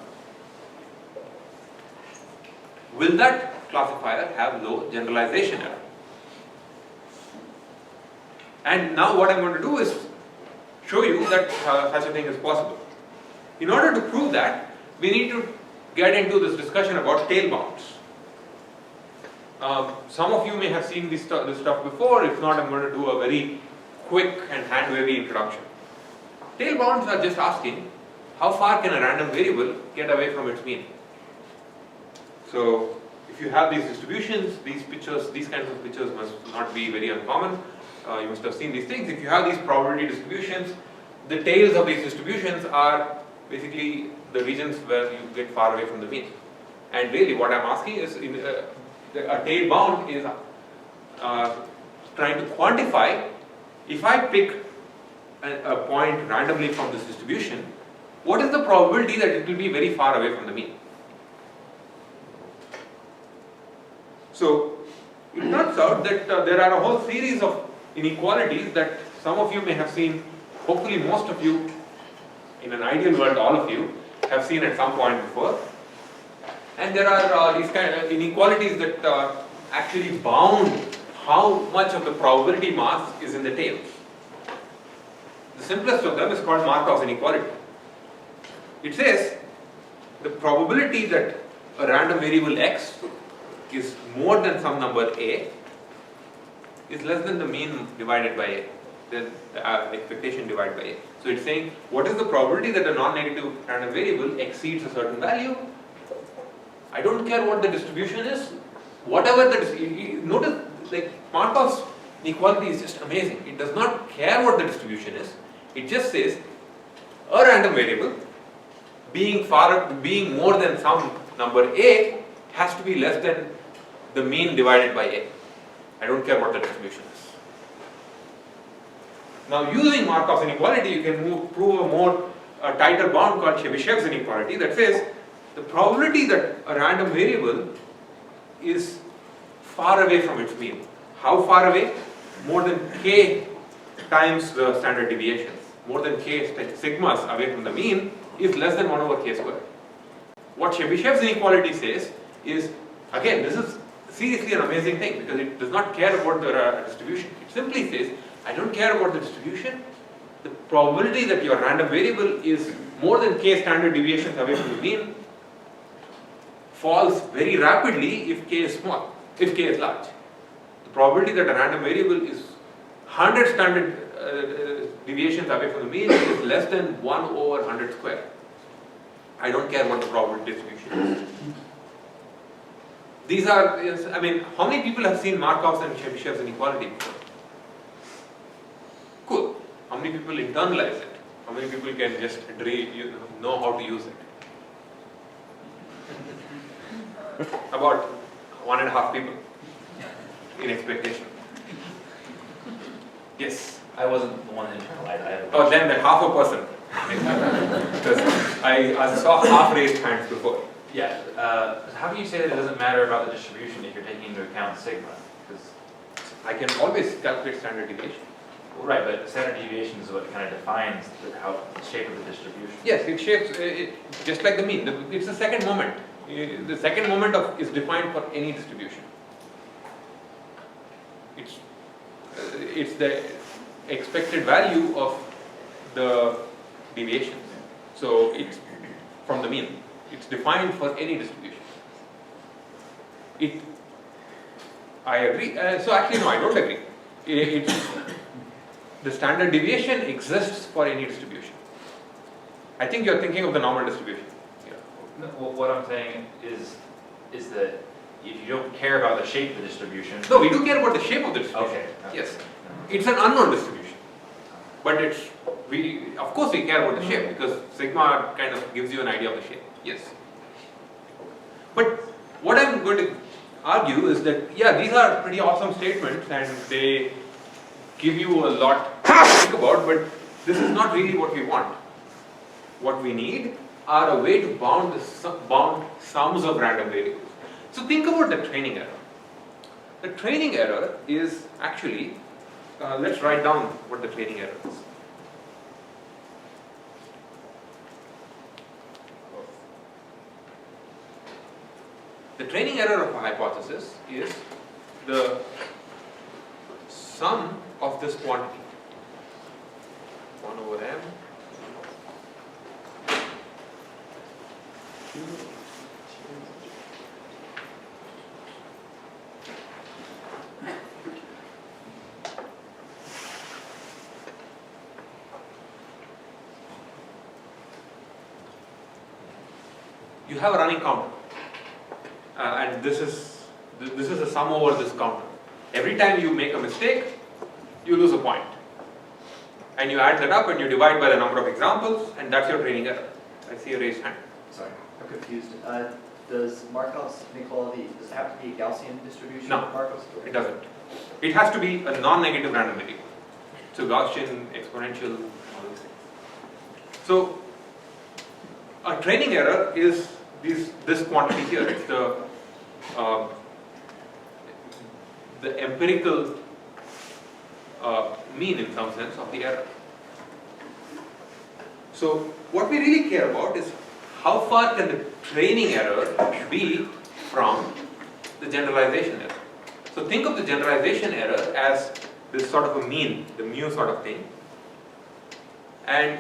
will that classifier have low generalization error? And now what I'm going to do is show you that such a thing is possible. In order to prove that, we need to get into this discussion about tail bounds. Some of you may have seen this stuff before. If not, I'm going to do a very quick and hand-wavy introduction. Tail bounds are just asking how far can a random variable get away from its mean. So if you have these distributions, these kinds of pictures must not be very uncommon. You must have seen these things. If you have these probability distributions, the tails of these distributions are basically the regions where you get far away from the mean. And really what I'm asking is, a tail bound is trying to quantify, if I pick a point randomly from this distribution, what is the probability that it will be very far away from the mean? So it turns out that there are a whole series of inequalities that some of you may have seen, hopefully most of you, in an ideal world all of you, have seen at some point before. And there are these kind of inequalities that actually bound how much of the probability mass is in the tails. The simplest of them is called Markov's inequality. It says the probability that a random variable x is more than some number a is less than the mean divided by a, the expectation divided by a. So it's saying what is the probability that a non-negative random variable exceeds a certain value. I don't care what the distribution is, whatever notice, like Markov's inequality is just amazing. It does not care what the distribution is. It just says a random variable being more than some number a has to be less than the mean divided by a. I don't care what the distribution is. Now using Markov's inequality, you can prove a tighter bound called Chebyshev's inequality that says the probability that a random variable is far away from its mean. How far away? More than k times the standard deviations. More than k sigmas away from the mean is less than 1 over k squared. What Chebyshev's inequality says is, again, this is seriously an amazing thing because it does not care about the distribution. It simply says, I don't care about the distribution. The probability that your random variable is more than k standard deviations away from the mean falls very rapidly if k is small, if k is large. The probability that a random variable is 100 standard deviations away from the mean is less than 1 over 100 square. I don't care what the probability distribution is. These are, I mean, how many people have seen Markov's and Chebyshev's inequality before? Cool. How many people internalize it? How many people can just know how to use it? About 1.5 people in expectation. Yes. I wasn't the one that internalized. I had a Oh, then half a person. Because I saw half raised hands before. Yeah. How do you say that it doesn't matter about the distribution if you're taking into account sigma? Because I can always calculate standard deviation. right, but standard deviation is what kind of defines the shape of the distribution. Yes, it shapes it just like the mean. It's the second moment. The second moment is defined for any distribution. It's the expected value of the deviations. So it's from the mean. It's defined for any distribution. I agree. So actually, no, I don't agree. The standard deviation exists for any distribution. I think you're thinking of the normal distribution. No, what I'm saying is that if you don't care about the shape of the distribution. No, we do care about the shape of the distribution. Okay. Yes. It's an unknown distribution. But of course we care about the shape because sigma kind of gives you an idea of the shape. Yes. But what I'm going to argue is that, yeah, these are pretty awesome statements and they give you a lot to think about, but this is not really what we want. What we need are a way to bound sums of random variables. So think about the training error. The training error is actually, let's write down what the training error is. The training error of a hypothesis is the sum of this quantity, 1 over m. You have a running counter, and this is a sum over this counter. Every time you make a mistake, you lose a point, and you add that up and you divide by the number of examples, and that's your training error. I see a raised hand. Sorry, I'm confused. Does Markov's inequality, does it have to be a Gaussian distribution No, of Markov's? It doesn't. It has to be a non-negative random variable. So Gaussian, exponential, all these things. So a training error is this quantity here. It's the empirical mean in some sense of the error. So what we really care about is how far can the training error be from the generalization error. So think of the generalization error as this sort of a mean, the mu sort of thing. And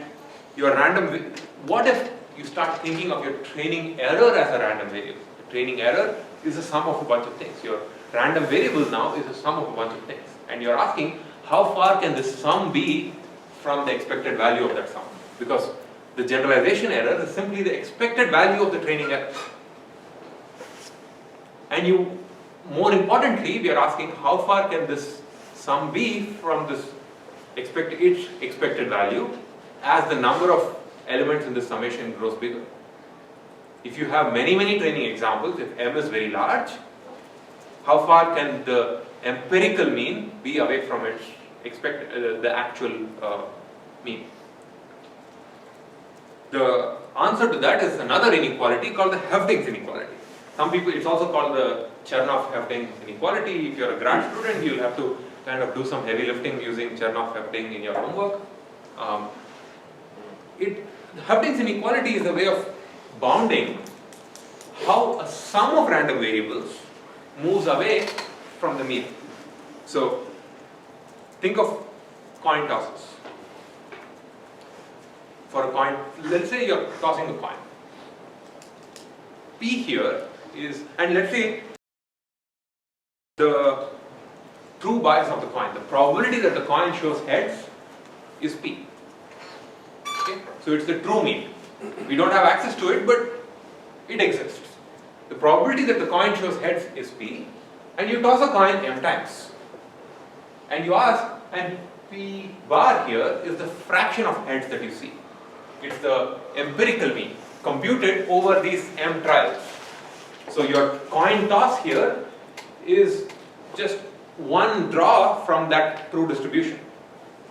your random, what if you start thinking of your training error as a random variable? The training error is a sum of a bunch of things. Your random variable now is a sum of a bunch of things. And you're asking, how far can this sum be from the expected value of that sum? Because the generalization error is simply the expected value of the training error. And more importantly, we are asking how far can this sum be from this expected value as the number of elements in the summation grows bigger. If you have many training examples, if m is very large, how far can the empirical mean be away from its the actual mean? The answer to that is another inequality called the Hefting's inequality. Some people, it's also called the Chernoff-Hefting inequality. If you're a grad student, you'll have to kind of do some heavy lifting using Chernoff-Hefting in your homework. Hefting's inequality is a way of bounding how a sum of random variables moves away from the mean. So think of coin tosses. For a coin, let's say you're tossing a coin. P here is, and let's say the true bias of the coin, the probability that the coin shows heads is P. Okay? So it's the true mean. We don't have access to it, but it exists. The probability that the coin shows heads is P, and you toss a coin m times. And you ask, and P bar here is the fraction of heads that you see. It's the empirical mean computed over these m trials. So your coin toss here is just one draw from that true distribution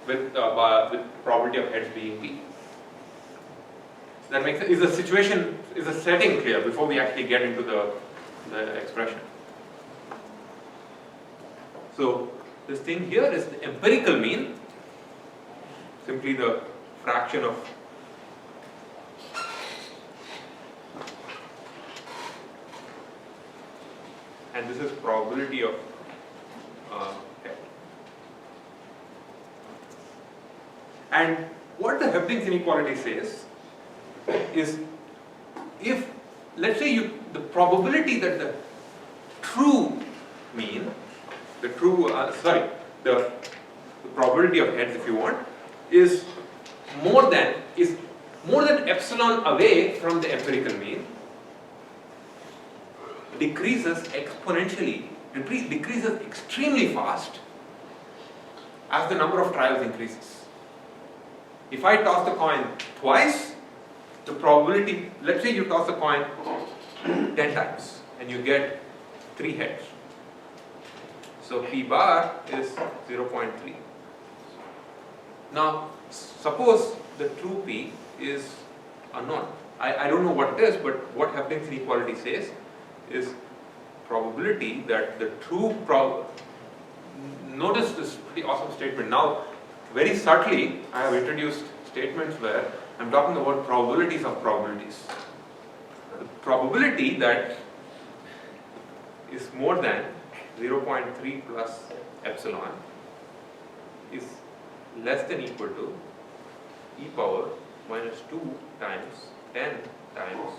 with probability of heads being P. That makes sense. Is the situation, is the setting clear before we actually get into the expression? So this thing here is the empirical mean, simply the fraction of and this is probability of head. And what the Hefting's inequality says is, if let's say the probability that the true mean, the probability of heads, if you want, is more than epsilon away from the empirical mean, decreases exponentially, decreases extremely fast as the number of trials increases. If I toss the coin twice, the probability, let's say you toss the coin 10 times and you get 3 heads. So P bar is 0.3. Now, suppose the true P is unknown. I don't know what it is, but what Hefting's inequality says is probability that the true notice this pretty awesome statement. Now, very subtly, I have introduced statements where I'm talking about probabilities of probabilities. The probability that is more than 0.3 plus epsilon is less than equal to e power minus 2 times 10 times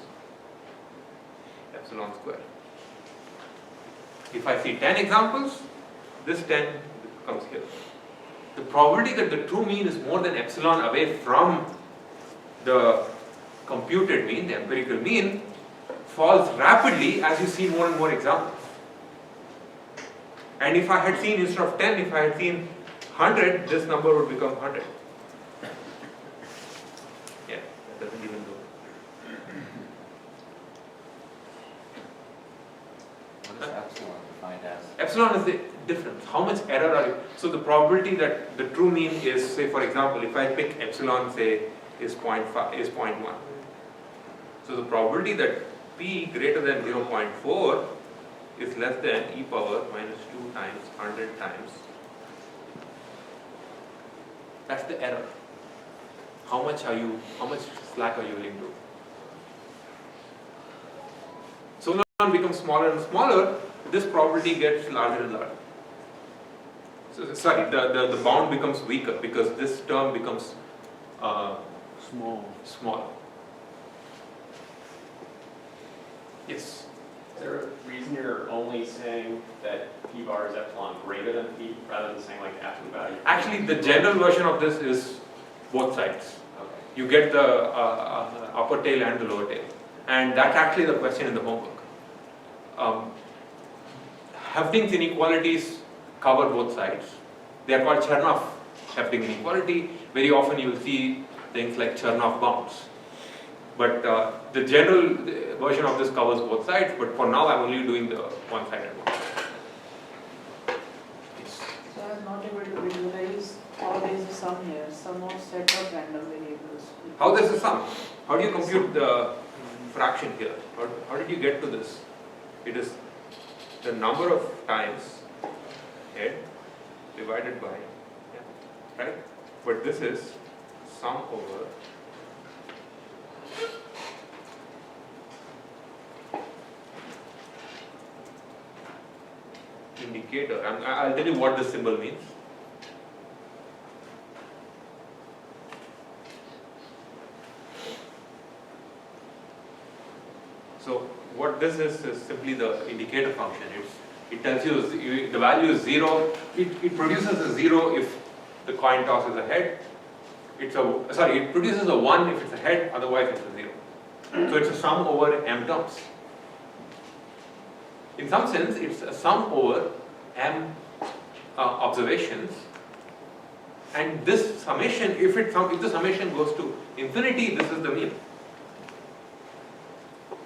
epsilon square. If I see 10 examples, this 10 comes here. The probability that the true mean is more than epsilon away from the computed mean, the empirical mean, falls rapidly as you see more and more examples. And if I had seen, instead of 10, if I had seen 100, this number would become 100. Yeah, that doesn't even do. What is epsilon defined as? Epsilon is the difference. How much error are you? So the probability that the true mean is, say for example, if I pick epsilon, say, is 0.5, is 0.1. So the probability that p greater than 0.4 is less than e power minus 2 times 100 times. That's the error. How much slack are you willing to? So when it becomes smaller and smaller, this probability gets larger and larger. So, sorry, the bound becomes weaker because this term becomes smaller. Yes? Is there a reason you're only saying that p bar is epsilon greater than p rather than saying like absolute value? Actually, the general version of this is both sides. Okay. You get the upper tail and the lower tail. And that's actually the question in the homework. Hefting's inequalities cover both sides. They are called Chernoff-Hefting inequality. Very often you will see things like Chernoff bounds. But the general version of this covers both sides, but for now I'm only doing the one-sided one. Yes. So I'm not able to visualize how there is a sum here, sum of set of random variables. How there's a sum? How do you compute the fraction here? How did you get to this? It is the number of times head divided by, right? But this is sum over indicator. I'll tell you what this symbol means. So what this is simply the indicator function. It tells you the value is 0. It produces a 0 if the coin toss is a head. It produces a 1 if it's a head, otherwise it's a 0. So it's a sum over m terms. In some sense, it's a sum over m observations, and this summation, if the summation goes to infinity, this is the mean.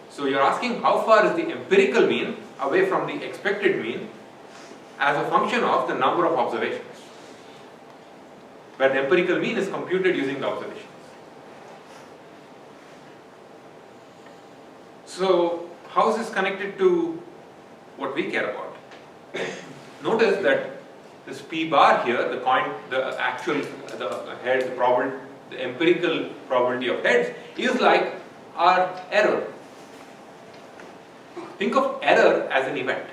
So you're asking how far is the empirical mean away from the expected mean as a function of the number of observations, where the empirical mean is computed using the observations. So how is this connected to what we care about? Notice that this p bar here, the empirical probability of heads is like our error. Think of error as an event.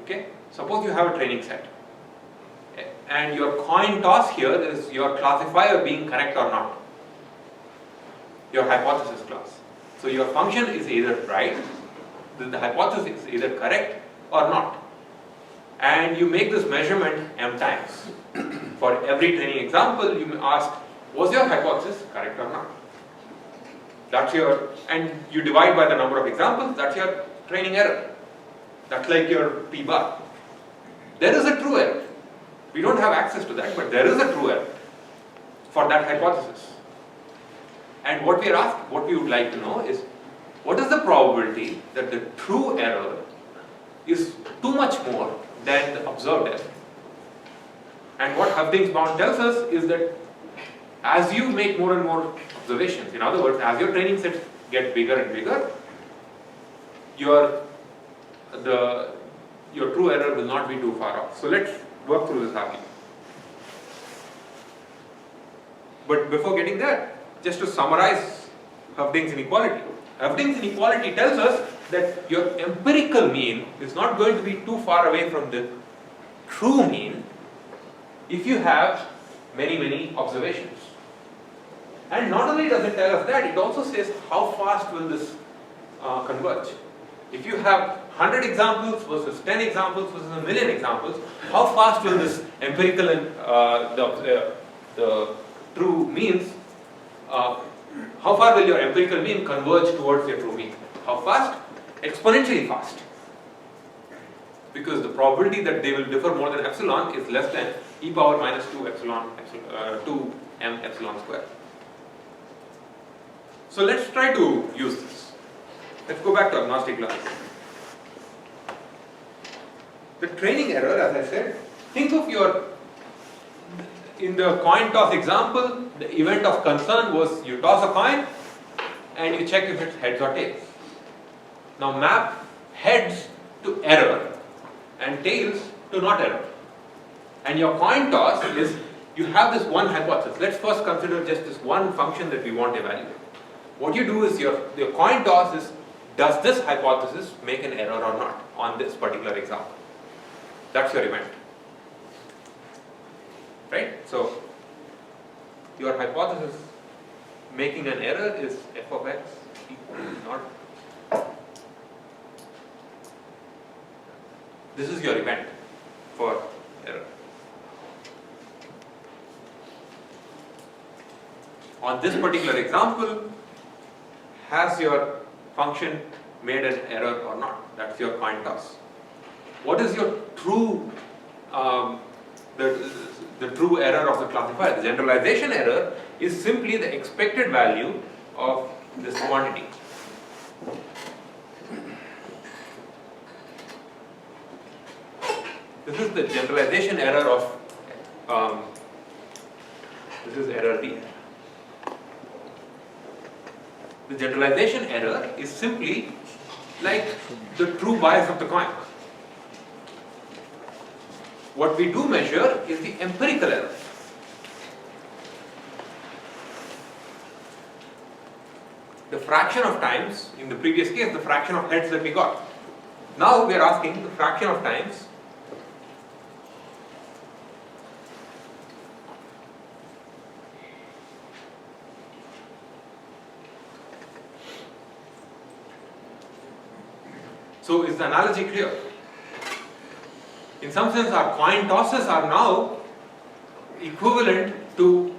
Okay? Suppose you have a training set, and your coin toss here is your classifier being correct or not, your hypothesis class. So your function is either right, the hypothesis is either correct or not, and you make this measurement m times. For every training example, you may ask, was your hypothesis correct or not? That's your, and you divide by the number of examples, that's your training error. That's like your p bar. There is a true error. We don't have access to that, but there is a true error for that hypothesis. And what we would like to know is, what is the probability that the true error is too much more than the observed error? And what Hefting's bound tells us is that as you make more and more observations, in other words, as your training sets get bigger and bigger, your true error will not be too far off. So let's work through this argument. But before getting there, just to summarize Hefting's inequality. Hefting's inequality tells us that your empirical mean is not going to be too far away from the true mean if you have many observations. And not only does it tell us that, it also says how fast will this converge. If you have 100 examples versus 10 examples versus a million examples, how fast will this empirical and the true means, how far will your empirical mean converge towards your true mean? How fast? Exponentially fast. Because the probability that they will differ more than epsilon is less than e power minus 2 m epsilon square. So let's try to use this. Let's go back to agnostic learning. The training error, as I said, think of in the coin toss example, the event of concern was you toss a coin and you check if it's heads or tails. Now map heads to error and tails to not error. And your coin toss is, you have this one hypothesis. Let's first consider just this one function that we want to evaluate. What you do is your coin toss is, does this hypothesis make an error or not on this particular example? That's your event. Right? So, your hypothesis making an error is f of x equals not. This is your event for error. On this particular example, has your function made an error or not? That's your coin toss. What is your true, the true error of the classifier? The generalization error is simply the expected value of this quantity. This is the generalization error of, this is error D. The generalization error is simply like the true bias of the coin. What we do measure is the empirical error. The fraction of times, in the previous case, the fraction of heads that we got. Now we are asking the fraction of times So is the analogy clear? In some sense, our coin tosses are now equivalent to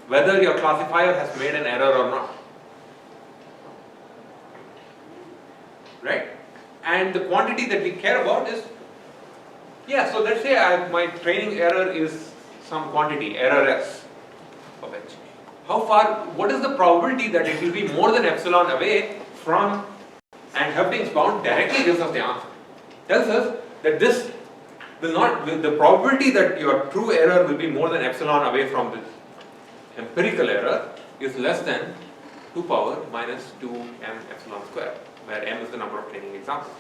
whether your classifier has made an error or not. Right? And the quantity that we care about is, yeah, so let's say my training error is some quantity, error s of h. How far, what is the probability that it will be more than epsilon away from, and Heffding's bound directly gives us the answer. Tells us that this will not, the probability that your true error will be more than epsilon away from the empirical error is less than 2 power minus 2 m epsilon square, where m is the number of training examples.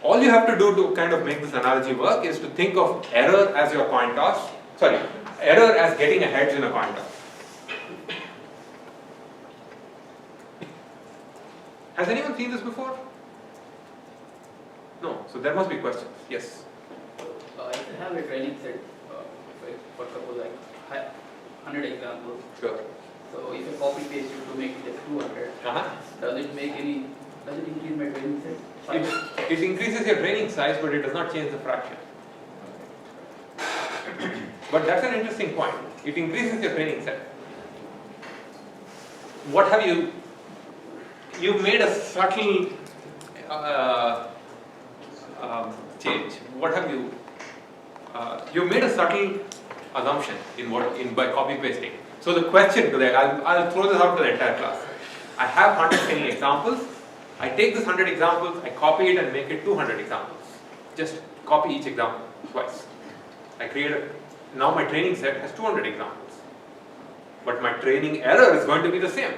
All you have to do to kind of make this analogy work is to think of error as your coin toss, error as getting a heads in a coin toss. Has anyone seen this before? No, so there must be questions. Yes? If you have a training set, for suppose like 100 examples, Sure. so if you copy paste it to make it as 200, does it increase my training set? It increases your training size, but it does not change the fraction. But that's an interesting point. It increases your training set. What have you've made a subtle change. What have you? You've made a subtle assumption by copy pasting. So the question today, I'll throw this out to the entire class. I have 100 training examples. I take this 100 examples, I copy it and make it 200 examples. Just copy each example twice. Now my training set has 200 examples. But my training error is going to be the same.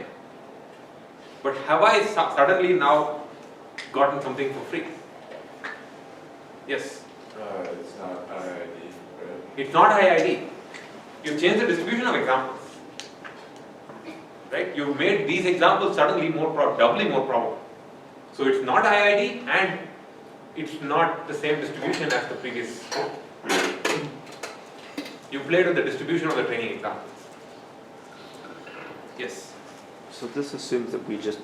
But have I suddenly now gotten something for free? Yes? It's not IID, right? It's not IID. You've changed the distribution of examples. Right? You've made these examples suddenly doubly more probable. So it's not IID and it's not the same distribution as the previous. You played with the distribution of the training examples. Yes? So this assumes that we just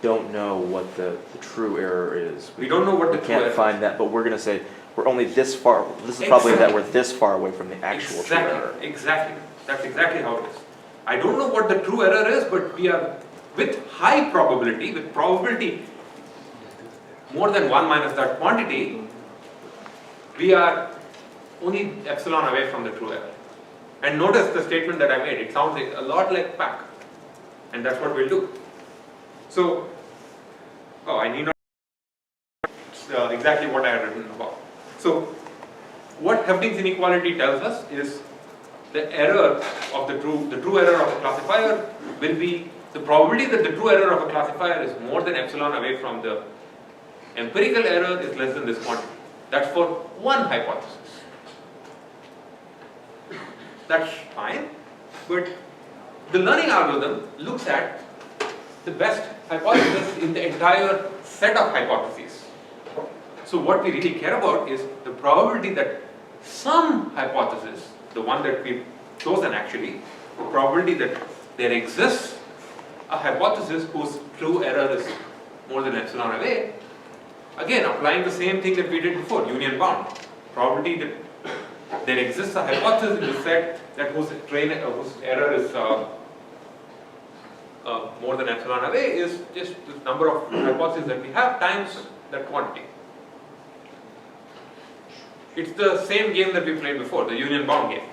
don't know what the true error is. We don't know what the We true error can't is. find that, but we're going to say we're only this far. This is probably that we're this far away from the actual true error. Exactly. That's exactly how it is. I don't know what the true error is, but we are with high probability, with probability more than 1 minus that quantity, we are only epsilon away from the true error. And notice the statement that I made. It sounds a lot like PAC. And that's what we'll do. So, I need not exactly what I had written about. So, what Hefting's inequality tells us is the error of the true error of a classifier will be the probability that the true error of a classifier is more than epsilon away from the empirical error is less than this quantity. That's for one hypothesis. That's fine, but the learning algorithm looks at the best hypothesis in the entire set of hypotheses. So what we really care about is the probability that some hypothesis, the one that we've chosen actually, the probability that there exists a hypothesis whose true error is more than epsilon away, again applying the same thing that we did before, union bound. Probability that there exists a hypothesis in the set that whose error is more than epsilon away is just the number of hypotheses that we have times that quantity. It's the same game that we played before, the union bound game.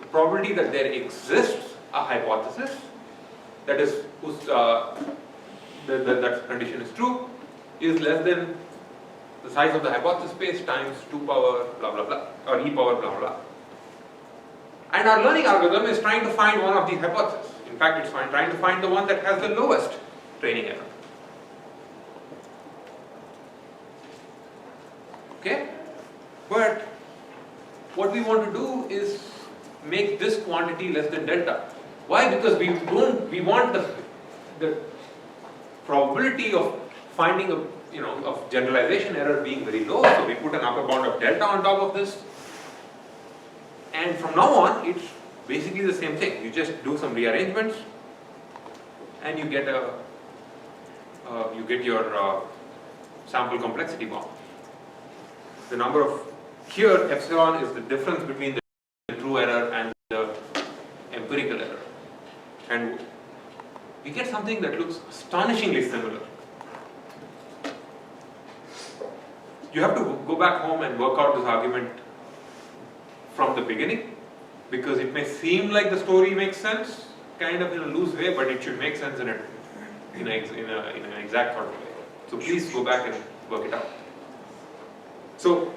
The probability that there exists a hypothesis that is whose that condition is true is less than the size of the hypothesis space times 2 power blah blah blah or e power blah blah. And our learning algorithm is trying to find one of these hypotheses. In fact, it's trying to find the one that has the lowest training error. Okay? But what we want to do is make this quantity less than delta. Why? Because we want the probability of finding of generalization error being very low, so we put an upper bound of delta on top of this. And from now on, it's basically the same thing. You just do some rearrangements, and you get your sample complexity bound. The number of here epsilon is the difference between the true error and the empirical error, and we get something that looks astonishingly similar. You have to go back home and work out this argument from the beginning, because it may seem like the story makes sense, kind of in a loose way, but it should make sense in an exact sort of way. So please go back and work it out. So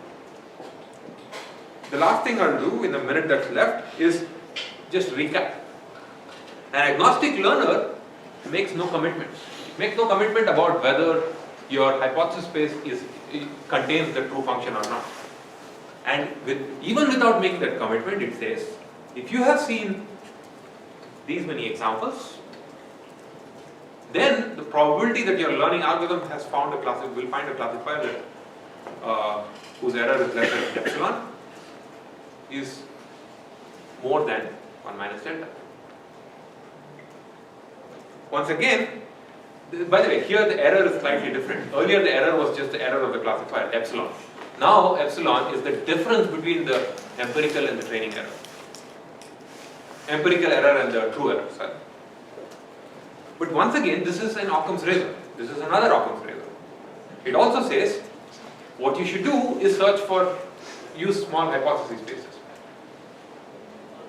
the last thing I'll do in the minute that's left is just recap. An agnostic learner makes no commitments. Makes no commitment about whether your hypothesis space contains the true function or not. And even without making that commitment, it says, if you have seen these many examples, then the probability that your learning algorithm has found will find a classifier that whose error is less than epsilon is more than 1 minus delta. Once again, by the way, here the error is slightly different. Earlier the error was just the error of the classifier, epsilon. Now epsilon is the difference between the empirical and the training error. Empirical error and the true error, sorry. But once again, this is an Occam's razor. This is another Occam's razor. It also says, what you should do is use small hypothesis spaces.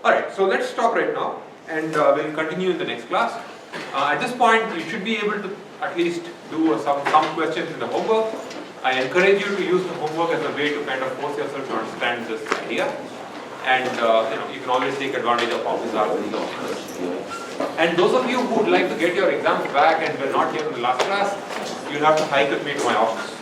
Alright, so let's stop right now, and we'll continue in the next class. At this point, you should be able to at least do some questions in the homework. I encourage you to use the homework as a way to kind of force yourself to understand this idea. And you can always take advantage of all these arguments. And those of you who would like to get your exams back and were not here in the last class, you'll have to hike with me to my office.